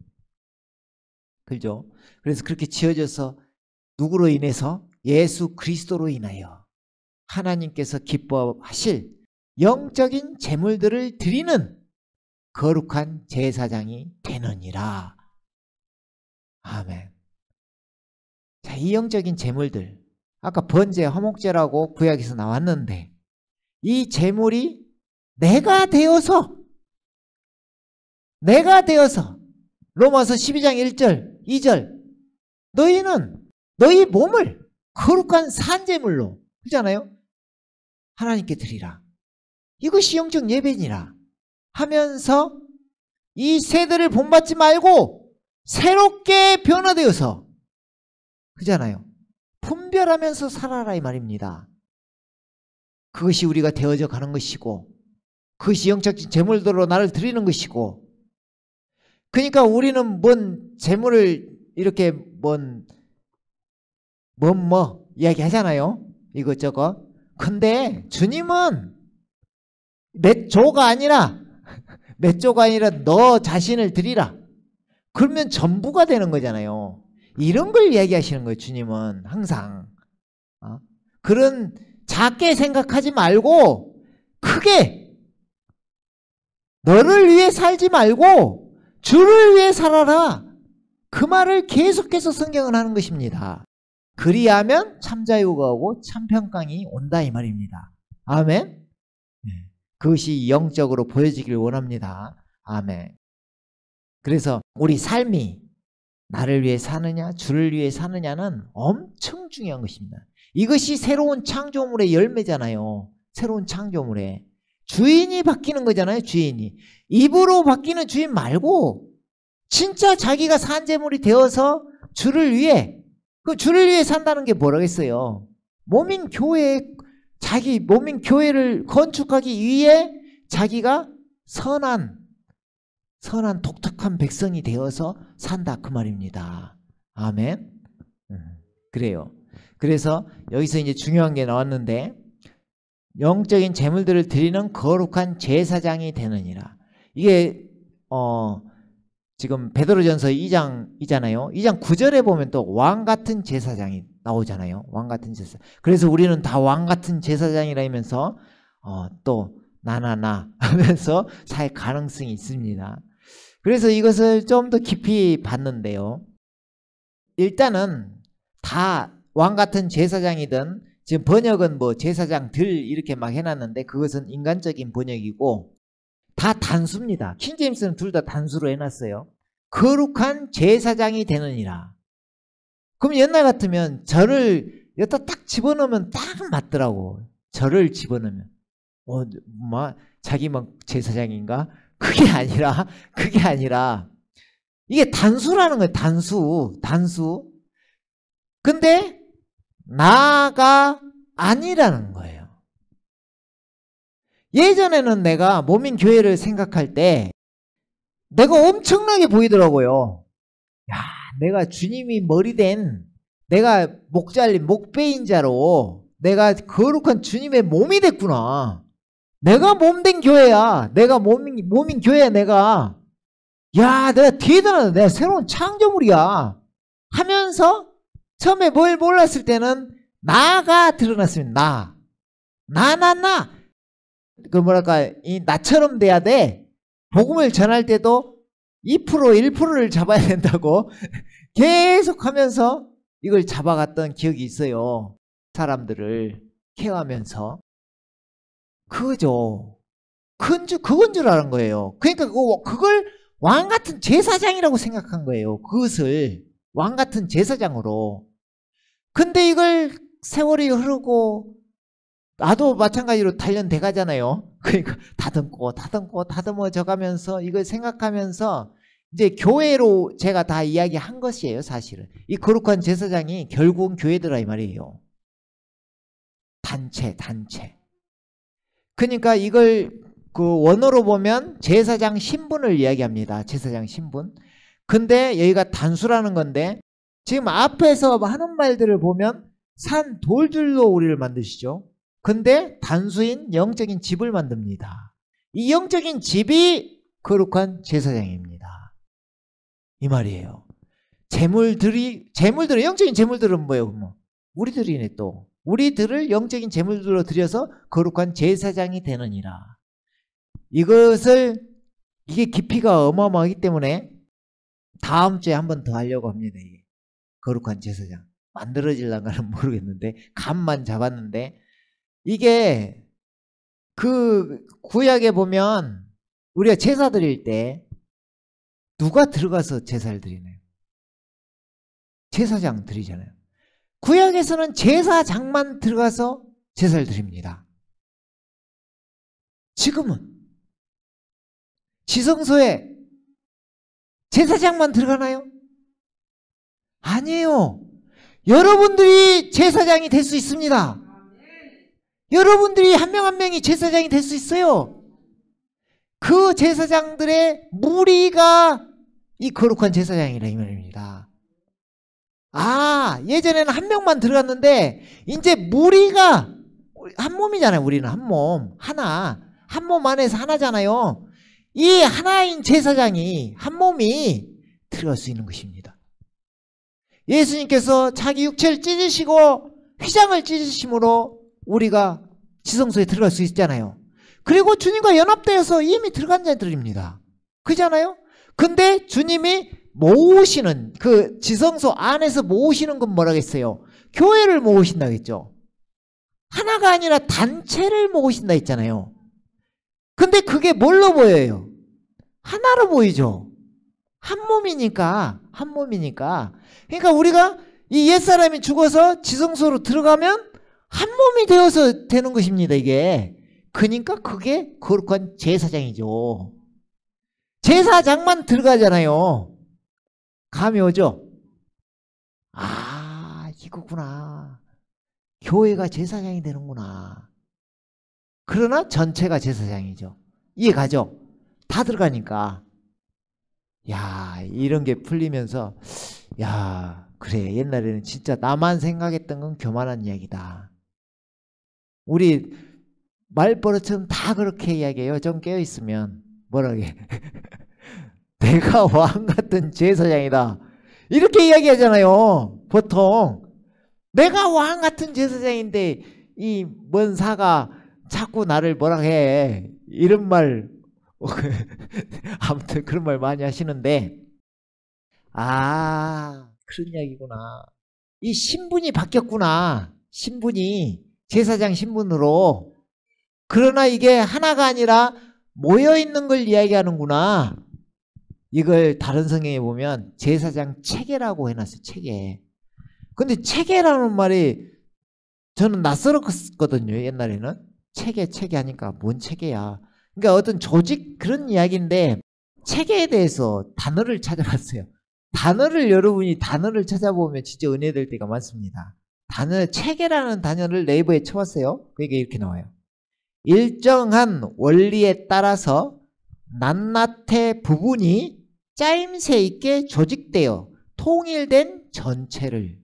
Speaker 1: 그죠? 그래서 그렇게 지어져서 누구로 인해서? 예수 그리스도로 인하여 하나님께서 기뻐하실 영적인 제물들을 드리는 거룩한 제사장이 되느니라. 아멘. 자, 이 영적인 제물들, 아까 번제, 화목제라고 구약에서 나왔는데 이 제물이 내가 되어서 로마서 12장 1절 2절 너희는 너희 몸을 거룩한 산제물로 그러잖아요. 하나님께 드리라. 이것이 영적 예배니라 하면서 이 세대를 본받지 말고 새롭게 변화되어서 그잖아요. 분별하면서 살아라 이 말입니다. 그것이 우리가 되어져 가는 것이고 그것이 영적 제물들로 나를 드리는 것이고, 그러니까 우리는 뭔 제물을 이렇게 이야기 하잖아요. 이것저것. 근데 주님은 몇 조가 아니라 너 자신을 드리라. 그러면 전부가 되는 거잖아요. 이런 걸 이야기하시는 거예요. 주님은 항상. 그런 작게 생각하지 말고 크게 너를 위해 살지 말고 주를 위해 살아라. 그 말을 계속해서 성경은 하는 것입니다. 그리하면 참자유가 오고 참평강이 온다 이 말입니다. 아멘. 그것이 영적으로 보여지길 원합니다. 아멘. 그래서 우리 삶이 나를 위해 사느냐 주를 위해 사느냐는 엄청 중요한 것입니다. 이것이 새로운 창조물의 열매잖아요. 새로운 창조물의 주인이 바뀌는 거잖아요. 주인이. 입으로 바뀌는 주인 말고 진짜 자기가 산제물이 되어서 주를 위해 산다는 게 뭐라겠어요. 몸인 교회를 건축하기 위해 자기가 선한 독특한 백성이 되어서 산다 그 말입니다. 아멘. 그래요. 그래서 여기서 이제 중요한 게 나왔는데 영적인 제물들을 드리는 거룩한 제사장이 되느니라. 이게 지금 베드로전서 2장이잖아요. 2장 9절에 보면 또 왕같은 제사장이 나오잖아요. 왕같은 제사장. 그래서 우리는 다 왕같은 제사장이라 하면서 또 나나나 하면서 살 가능성이 있습니다. 그래서 이것을 좀 더 깊이 봤는데요. 일단은 다 왕같은 제사장이든 지금 번역은 제사장들 이렇게 막 해놨는데 그것은 인간적인 번역이고 다 단수입니다. 킹제임스는 둘 다 단수로 해놨어요. 거룩한 제사장이 되느니라. 그럼 옛날 같으면 절을 여기다 딱 집어넣으면 딱 맞더라고. 절을 집어넣으면 자기 막 제사장인가? 그게 아니라 이게 단수라는 거예요. 단수. 근데 나가 아니라는 거예요. 예전에는 내가 몸인 교회를 생각할 때 내가 엄청나게 보이더라고요. 야, 내가 주님이 머리된 내가 목 잘린 목베인 자로 내가 거룩한 주님의 몸이 됐구나. 내가 몸된 교회야. 내가 몸인 교회야 내가. 야, 내가 대단하다. 내가 새로운 창조물이야. 하면서 처음에 뭘 몰랐을 때는 나가 드러났습니다. 나. 그 뭐랄까, 이 나처럼 돼야 돼. 복음을 전할 때도 2%, 1%를 잡아야 된다고 계속 하면서 이걸 잡아갔던 기억이 있어요. 사람들을 케어하면서. 그거죠. 그건 줄 아는 거예요. 그러니까 그걸 왕 같은 제사장이라고 생각한 거예요. 그것을 왕 같은 제사장으로. 근데 이걸 세월이 흐르고 나도 마찬가지로 단련돼 가잖아요. 그러니까 다듬어져 가면서 이걸 생각하면서 이제 교회로 제가 다 이야기한 것이에요. 사실은 이 거룩한 제사장이 결국은 교회더라 이 말이에요. 단체. 그러니까 이걸 그 원어로 보면 제사장 신분을 이야기합니다. 제사장 신분. 근데 여기가 단수라는 건데 지금 앞에서 하는 말들을 보면 산 돌들로 우리를 만드시죠. 근데 단수인 영적인 집을 만듭니다. 이 영적인 집이 거룩한 제사장입니다. 이 말이에요. 재물들은 영적인 재물들은 뭐예요? 우리들이네 또. 우리들을 영적인 재물들로 들여서 거룩한 제사장이 되느니라. 이게 깊이가 어마어마하기 때문에 다음 주에 한 번 더 하려고 합니다. 이게 거룩한 제사장. 만들어질란가는 모르겠는데 감만 잡았는데 이게 그 구약에 보면 우리가 제사 드릴 때 누가 들어가서 제사를 드리나요? 제사장 드리잖아요. 구약에서는 제사장만 들어가서 제사를 드립니다. 지금은 지성소에 제사장만 들어가나요? 아니에요. 여러분들이 제사장이 될 수 있습니다. 여러분들이 한 명 한 명이 제사장이 될 수 있어요. 그 제사장들의 무리가 이 거룩한 제사장이라 이 말입니다. 예전에는 한 명만 들어갔는데 이제 무리가 한 몸이잖아요. 우리는 한 몸, 하나, 한 몸 안에서 하나잖아요. 이 하나인 제사장이 한 몸이 들어갈 수 있는 것입니다. 예수님께서 자기 육체를 찢으시고 휘장을 찢으심으로 우리가 지성소에 들어갈 수 있잖아요. 그리고 주님과 연합되어서 이미 들어간 자들입니다. 그잖아요? 근데 주님이 모으시는 그 지성소 안에서 모으시는 건 뭐라겠어요? 교회를 모으신다겠죠. 하나가 아니라 단체를 모으신다 했잖아요. 근데 그게 뭘로 보여요? 하나로 보이죠. 한 몸이니까. 그러니까 우리가 이 옛사람이 죽어서 지성소로 들어가면 한 몸이 되어서 되는 것입니다. 이게. 그러니까 그게 거룩한 제사장이죠. 제사장만 들어가잖아요. 감이 오죠? 이거구나. 교회가 제사장이 되는구나. 그러나 전체가 제사장이죠. 이해가죠? 다 들어가니까. 이런 게 풀리면서 그래, 옛날에는 진짜 나만 생각했던 건 교만한 이야기다. 우리 말버릇처럼 다 그렇게 이야기해요. 좀 깨어있으면. 뭐라게? 내가 왕 같은 제사장이다. 이렇게 이야기하잖아요. 보통. 내가 왕 같은 제사장인데 이 먼 사가 자꾸 나를 뭐라 해. 이런 말 아무튼 그런 말 많이 하시는데 그런 이야기구나. 이 신분이 바뀌었구나. 신분이 제사장 신분으로. 그러나 이게 하나가 아니라 모여있는 걸 이야기하는구나. 이걸 다른 성경에 보면 제사장 체계라고 해놨어요. 체계. 근데 체계라는 말이 저는 낯설었거든요. 옛날에는. 체계 하니까 뭔 체계야. 그러니까 어떤 조직 그런 이야기인데 체계에 대해서 단어를 찾아봤어요. 여러분이 단어를 찾아보면 진짜 은혜될 때가 많습니다. 체계라는 단어를 네이버에 쳐봤어요. 그게 이렇게 나와요. 일정한 원리에 따라서 낱낱의 부분이 짜임새 있게 조직되어 통일된 전체를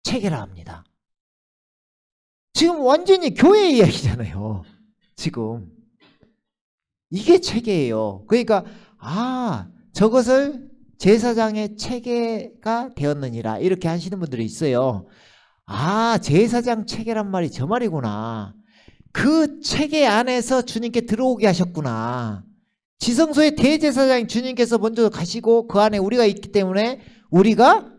Speaker 1: 체계라 합니다. 지금 완전히 교회 이야기잖아요. 지금 이게 체계예요. 그러니까 저것을 제사장의 체계가 되었느니라. 이렇게 하시는 분들이 있어요. 아, 제사장 체계란 말이 저 말이구나. 그 체계 안에서 주님께 들어오게 하셨구나. 지성소의 대제사장이 주님께서 먼저 가시고 그 안에 우리가 있기 때문에 우리가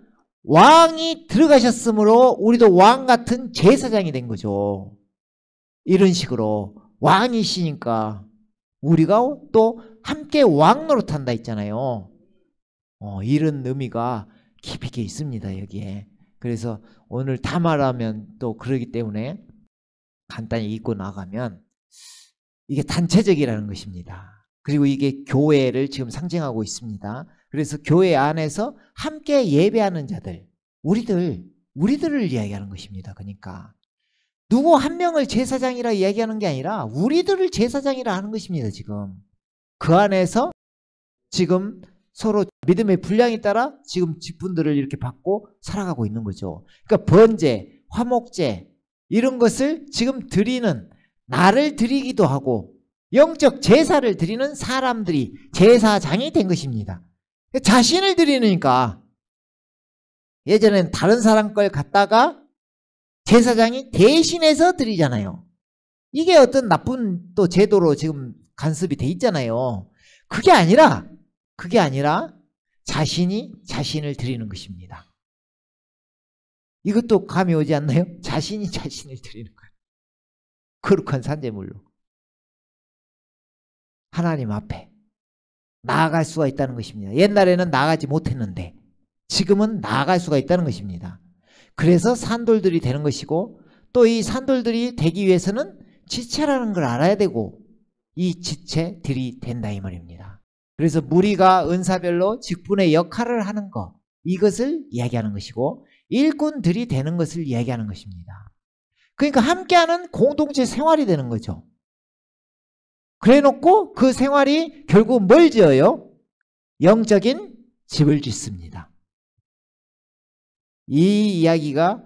Speaker 1: 왕이 들어가셨으므로 우리도 왕 같은 제사장이 된 거죠. 이런 식으로 왕이시니까 우리가 또 함께 왕 노릇한다 했잖아요. 이런 의미가 깊이 있게 있습니다, 여기에. 그래서 오늘 다 말하면 또 그러기 때문에 간단히 읽고 나가면 이게 단체적이라는 것입니다. 그리고 이게 교회를 지금 상징하고 있습니다. 그래서 교회 안에서 함께 예배하는 자들, 우리들을 이야기하는 것입니다. 그러니까 누구 한 명을 제사장이라 이야기하는 게 아니라 우리들을 제사장이라 하는 것입니다. 지금 그 안에서 지금 서로 믿음의 분량에 따라 지금 직분들을 이렇게 받고 살아가고 있는 거죠. 그러니까 번제, 화목제 이런 것을 지금 드리는, 나를 드리기도 하고 영적 제사를 드리는 사람들이 제사장이 된 것입니다. 자신을 드리니까 예전엔 다른 사람 걸 갖다가 제사장이 대신해서 드리잖아요. 이게 어떤 나쁜 또 제도로 지금 간섭이 돼 있잖아요. 그게 아니라 자신이 자신을 드리는 것입니다. 이것도 감이 오지 않나요? 자신이 자신을 드리는 거예요. 거룩한 산제물로 하나님 앞에 나아갈 수가 있다는 것입니다. 옛날에는 나아가지 못했는데 지금은 나아갈 수가 있다는 것입니다. 그래서 산돌들이 되는 것이고, 또 이 산돌들이 되기 위해서는 지체라는 걸 알아야 되고 이 지체들이 된다 이 말입니다. 그래서 무리가 은사별로 직분의 역할을 하는 것, 이것을 이야기하는 것이고 일꾼들이 되는 것을 이야기하는 것입니다. 그러니까 함께하는 공동체 생활이 되는 거죠. 그래 놓고 그 생활이 결국 뭘 지어요? 영적인 집을 짓습니다. 이 이야기가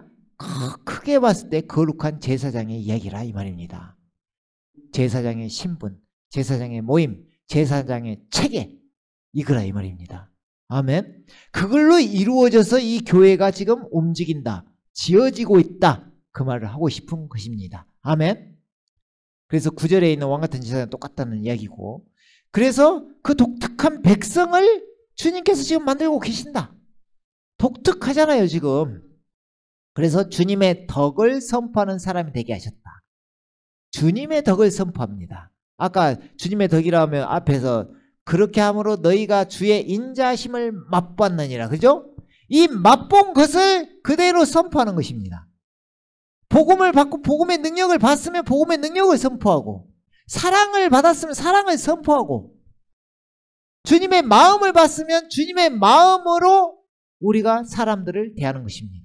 Speaker 1: 크게 봤을 때 거룩한 제사장의 이야기라 이 말입니다. 제사장의 신분, 제사장의 모임, 제사장의 체계, 이거라 이 말입니다. 아멘. 그걸로 이루어져서 이 교회가 지금 움직인다, 지어지고 있다, 그 말을 하고 싶은 것입니다. 아멘. 그래서 9절에 있는 왕같은 제사장은 똑같다는 이야기고, 그래서 그 독특한 백성을 주님께서 지금 만들고 계신다. 독특하잖아요 지금. 그래서 주님의 덕을 선포하는 사람이 되게 하셨다. 주님의 덕을 선포합니다. 아까 주님의 덕이라 하면 앞에서 그렇게 함으로 너희가 주의 인자심을 맛보았느니라, 그죠? 이 맛본 것을 그대로 선포하는 것입니다. 복음을 받고 복음의 능력을 받으면 복음의 능력을 선포하고, 사랑을 받았으면 사랑을 선포하고, 주님의 마음을 받으면 주님의 마음으로 우리가 사람들을 대하는 것입니다.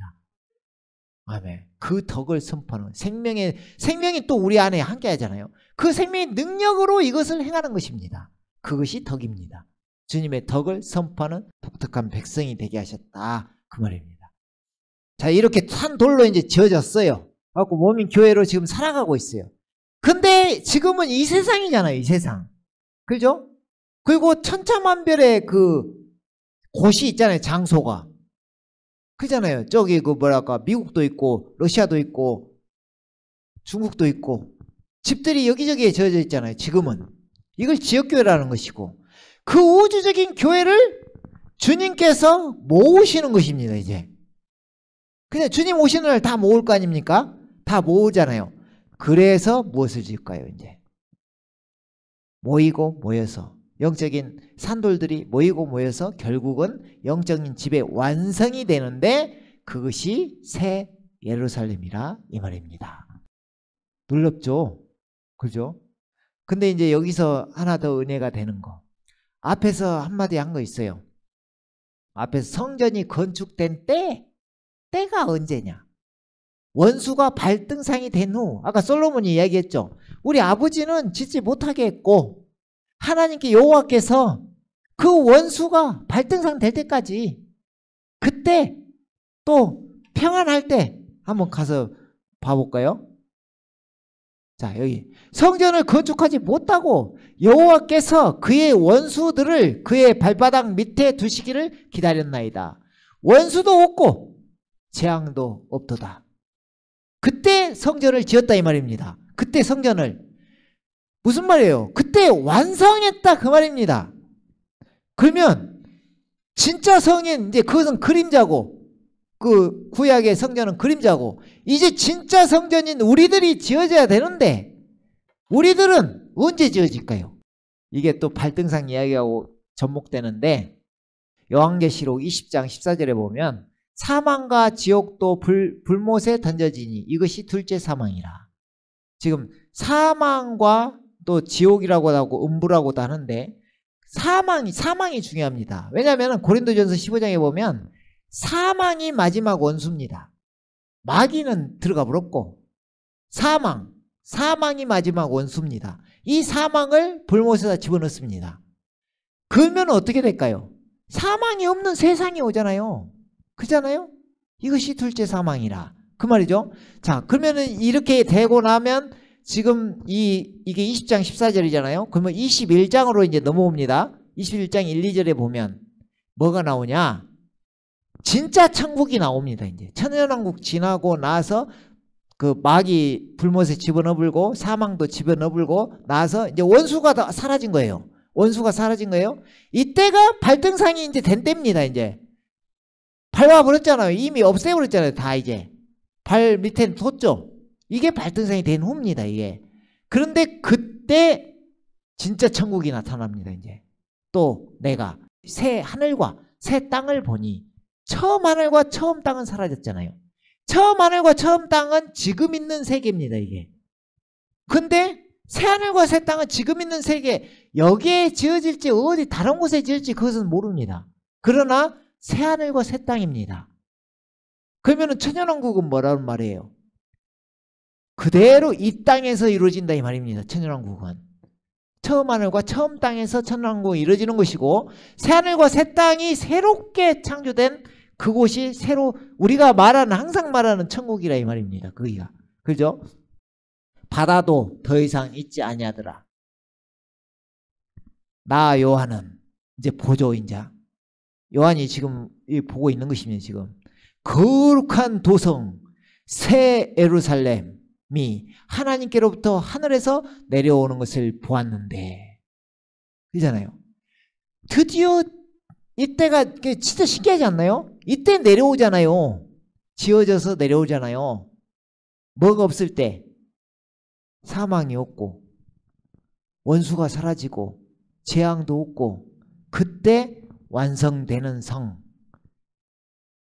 Speaker 1: 아멘. 그 덕을 선포하는, 생명이 또 우리 안에 함께 하잖아요. 그 생명의 능력으로 이것을 행하는 것입니다. 그것이 덕입니다. 주님의 덕을 선포하는 독특한 백성이 되게 하셨다, 그 말입니다. 자, 이렇게 산돌로 이제 지어졌어요. 그래서 몸인 교회로 지금 살아가고 있어요. 근데 지금은 이 세상이잖아요, 이 세상. 그죠? 그리고 천차만별의 그 곳이 있잖아요, 장소가. 그잖아요. 저기 그 뭐랄까, 미국도 있고 러시아도 있고 중국도 있고 집들이 여기저기에 지어져 있잖아요. 지금은 이걸 지역교회라는 것이고, 그 우주적인 교회를 주님께서 모으시는 것입니다. 이제 그냥 주님 오시는 날 다 모을 거 아닙니까? 다 모으잖아요. 그래서 무엇을 지을까요? 이제 모이고 모여서, 영적인 산돌들이 모이고 모여서 결국은 영적인 집의 완성이 되는데 그것이 새 예루살렘이라 이 말입니다. 놀랍죠? 그죠? 근데 이제 여기서 하나 더 은혜가 되는 거, 앞에서 한마디 한 거 있어요. 앞에서 성전이 건축된 때가 언제냐? 원수가 발등상이 된 후, 아까 솔로몬이 이야기했죠. 우리 아버지는 짓지 못하게 했고 하나님께 여호와께서 그 원수가 발등상 될 때까지, 그때 또 평안할 때 한번 가서 봐볼까요? 자, 여기 성전을 건축하지 못하고 여호와께서 그의 원수들을 그의 발바닥 밑에 두시기를 기다렸나이다. 원수도 없고 재앙도 없도다. 그때 성전을 지었다 이 말입니다. 그때 성전을. 무슨 말이에요? 그때 완성했다 그 말입니다. 그러면 진짜 성인, 이제 그것은 그림자고, 그 구약의 성전은 그림자고, 이제 진짜 성전인 우리들이 지어져야 되는데 우리들은 언제 지어질까요? 이게 또 발등상 이야기하고 접목되는데, 요한계시록 20장 14절에 보면 사망과 지옥도 불못에 던져지니 이것이 둘째 사망이라. 지금 사망과 또 지옥이라고 하고 음부라고도 하는데 사망이 중요합니다. 왜냐하면 고린도전서 15장에 보면 사망이 마지막 원수입니다. 마귀는 들어가 버렸고 사망이 마지막 원수입니다. 이 사망을 불못에다 집어넣습니다. 그러면 어떻게 될까요? 사망이 없는 세상이 오잖아요. 그잖아요? 이것이 둘째 사망이라. 그 말이죠. 자, 그러면은 이렇게 되고 나면 지금 이게 20장 14절이잖아요. 그러면 21장으로 이제 넘어옵니다. 21장 1, 2절에 보면 뭐가 나오냐? 진짜 천국이 나옵니다. 이제 천년왕국 지나고 나서 그 마귀 불못에 집어넣어불고 사망도 집어넣어불고 나서 이제 원수가 다 사라진 거예요. 원수가 사라진 거예요. 이때가 발등상이 이제 된 때입니다. 이제 밟아버렸잖아요. 이미 없애버렸잖아요. 다 이제 발 밑에는 뒀죠. 이게 발등상이 된 후입니다. 이게. 그런데 그때 진짜 천국이 나타납니다. 이제 또 내가 새 하늘과 새 땅을 보니 처음 하늘과 처음 땅은 사라졌잖아요. 처음 하늘과 처음 땅은 지금 있는 세계입니다. 이게. 근데 새 하늘과 새 땅은 지금 있는 세계, 여기에 지어질지 어디 다른 곳에 지을지 그것은 모릅니다. 그러나 새 하늘과 새 땅입니다. 그러면 천년왕국은 뭐라는 말이에요? 그대로 이 땅에서 이루어진다 이 말입니다. 천년왕국은 처음 하늘과 처음 땅에서 천년왕국이 이루어지는 것이고, 새 하늘과 새 땅이 새롭게 창조된 그곳이 새로 우리가 말하는, 항상 말하는 천국이라 이 말입니다. 거기가. 그죠? 바다도 더 이상 있지 아니하더라. 나 요한은 이제 보죠. 이제 요한이 지금 보고 있는 것입니다. 지금 거룩한 도성 새 예루살렘이 하나님께로부터 하늘에서 내려오는 것을 보았는데, 그잖아요. 드디어 이때가 진짜 신기하지 않나요? 이때 내려오잖아요. 지어져서 내려오잖아요. 뭐가 없을 때 사망이 없고 원수가 사라지고 재앙도 없고, 그때 완성되는 성.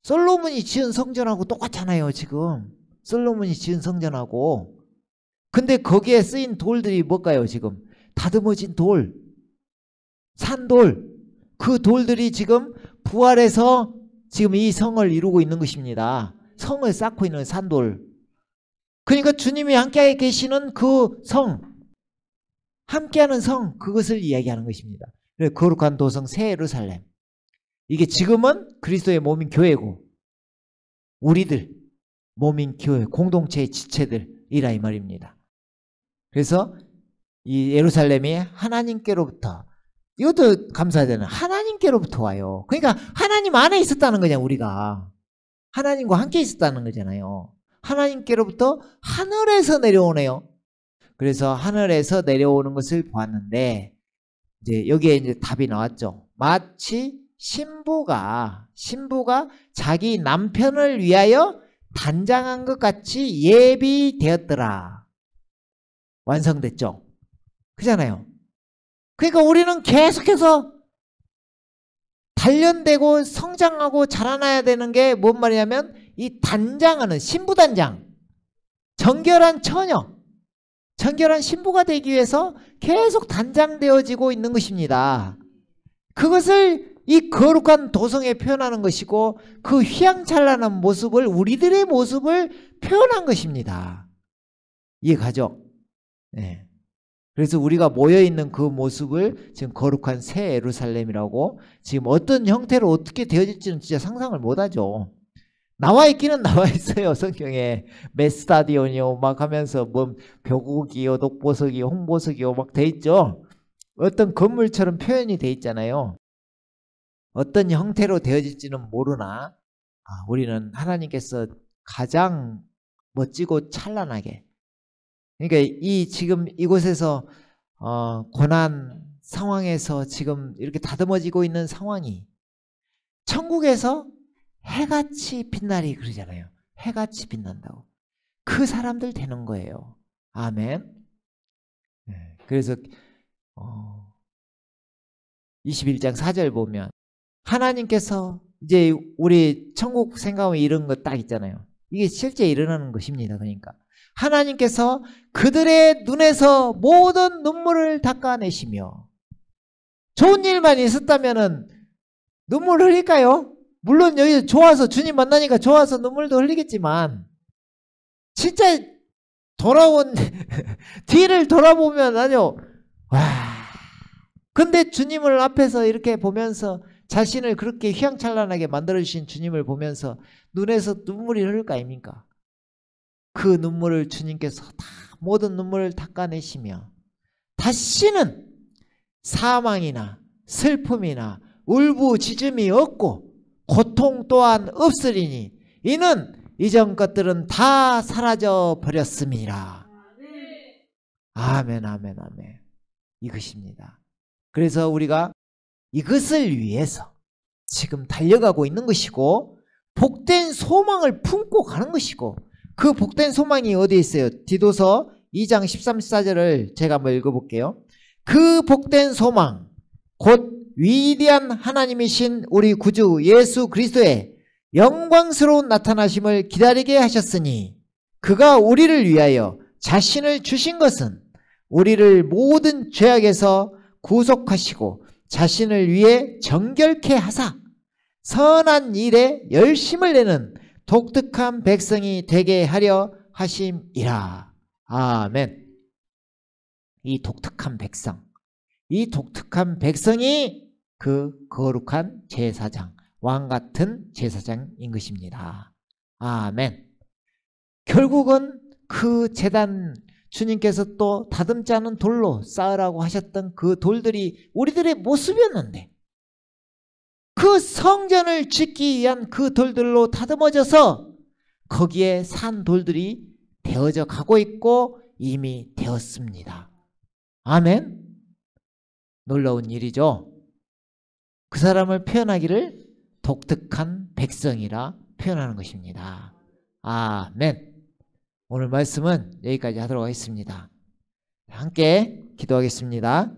Speaker 1: 솔로몬이 지은 성전하고 똑같잖아요. 지금 솔로몬이 지은 성전하고. 근데 거기에 쓰인 돌들이 뭘까요? 지금 다듬어진 돌, 산돌. 그 돌들이 지금 부활해서 지금 이 성을 이루고 있는 것입니다. 성을 쌓고 있는 산돌. 그러니까 주님이 함께 계시는 그 성, 함께하는 성, 그것을 이야기하는 것입니다. 거룩한 도성 새 예루살렘. 이게 지금은 그리스도의 몸인 교회고, 우리들 몸인 교회, 공동체의 지체들이라 이 말입니다. 그래서 이 예루살렘이 하나님께로부터, 이것도 감사하잖아요. 하나님께로부터 와요. 그러니까 하나님 안에 있었다는 거냐, 우리가. 하나님과 함께 있었다는 거잖아요. 하나님께로부터 하늘에서 내려오네요. 그래서 하늘에서 내려오는 것을 보았는데, 이제 여기에 이제 답이 나왔죠. 마치 신부가 자기 남편을 위하여 단장한 것 같이 예비되었더라. 완성됐죠. 그잖아요. 그러니까 우리는 계속해서 단련되고 성장하고 자라나야 되는 게 뭔 말이냐면, 이 단장하는 신부단장, 정결한 처녀, 정결한 신부가 되기 위해서 계속 단장되어지고 있는 것입니다. 그것을 이 거룩한 도성에 표현하는 것이고, 그 휘황찬란한 모습을, 우리들의 모습을 표현한 것입니다. 이해가죠? 네. 그래서 우리가 모여있는 그 모습을 지금 거룩한 새 예루살렘이라고, 지금 어떤 형태로 어떻게 되어질지는 진짜 상상을 못하죠. 나와 있기는 나와 있어요. 성경에 메스타디온이요 막 하면서 뭐 벼국이요 독보석이요 홍보석이요 막 돼 있죠. 어떤 건물처럼 표현이 돼 있잖아요. 어떤 형태로 되어질지는 모르나 우리는 하나님께서 가장 멋지고 찬란하게, 그러니까 지금 이곳에서 고난 상황에서 지금 이렇게 다듬어지고 있는 상황이 천국에서 해같이 빛나리 그러잖아요. 해같이 빛난다고. 그 사람들 되는 거예요. 아멘. 그래서 21장 4절 보면 하나님께서 이제 우리 천국 생각하면 이런 거 딱 있잖아요. 이게 실제 일어나는 것입니다. 그러니까 하나님께서 그들의 눈에서 모든 눈물을 닦아내시며, 좋은 일만 있었다면은 눈물 흘릴까요? 물론 여기 좋아서 주님 만나니까 좋아서 눈물도 흘리겠지만 진짜 돌아온 뒤를 돌아보면 아주 근데 주님을 앞에서 이렇게 보면서 자신을 그렇게 휘황찬란하게 만들어주신 주님을 보면서 눈에서 눈물이 흐를 거 아닙니까? 그 눈물을 주님께서 다 모든 눈물을 닦아내시며 다시는 사망이나 슬픔이나 울부짖음이 없고 고통 또한 없으리니 이는 이전 것들은 다 사라져 버렸습니다. 아멘, 아멘, 아멘. 이것입니다. 그래서 우리가 이것을 위해서 지금 달려가고 있는 것이고 복된 소망을 품고 가는 것이고, 그 복된 소망이 어디에 있어요? 디도서 2장 13, 14절을 제가 한번 읽어볼게요. 그 복된 소망 곧 위대한 하나님이신 우리 구주 예수 그리스도의 영광스러운 나타나심을 기다리게 하셨으니 그가 우리를 위하여 자신을 주신 것은 우리를 모든 죄악에서 구속하시고 자신을 위해 정결케 하사 선한 일에 열심을 내는 독특한 백성이 되게 하려 하심이라. 아멘. 이 독특한 백성, 이 독특한 백성이 그 거룩한 제사장, 왕같은 제사장인 것입니다. 아멘. 결국은 그 제단, 주님께서 또 다듬지 않은 돌로 쌓으라고 하셨던 그 돌들이 우리들의 모습이었는데 그 성전을 짓기 위한 그 돌들로 다듬어져서 거기에 산 돌들이 되어져 가고 있고 이미 되었습니다. 아멘. 놀라운 일이죠. 그 사람을 표현하기를 독특한 백성이라 표현하는 것입니다. 아멘. 오늘 말씀은 여기까지 하도록 하겠습니다. 함께 기도하겠습니다.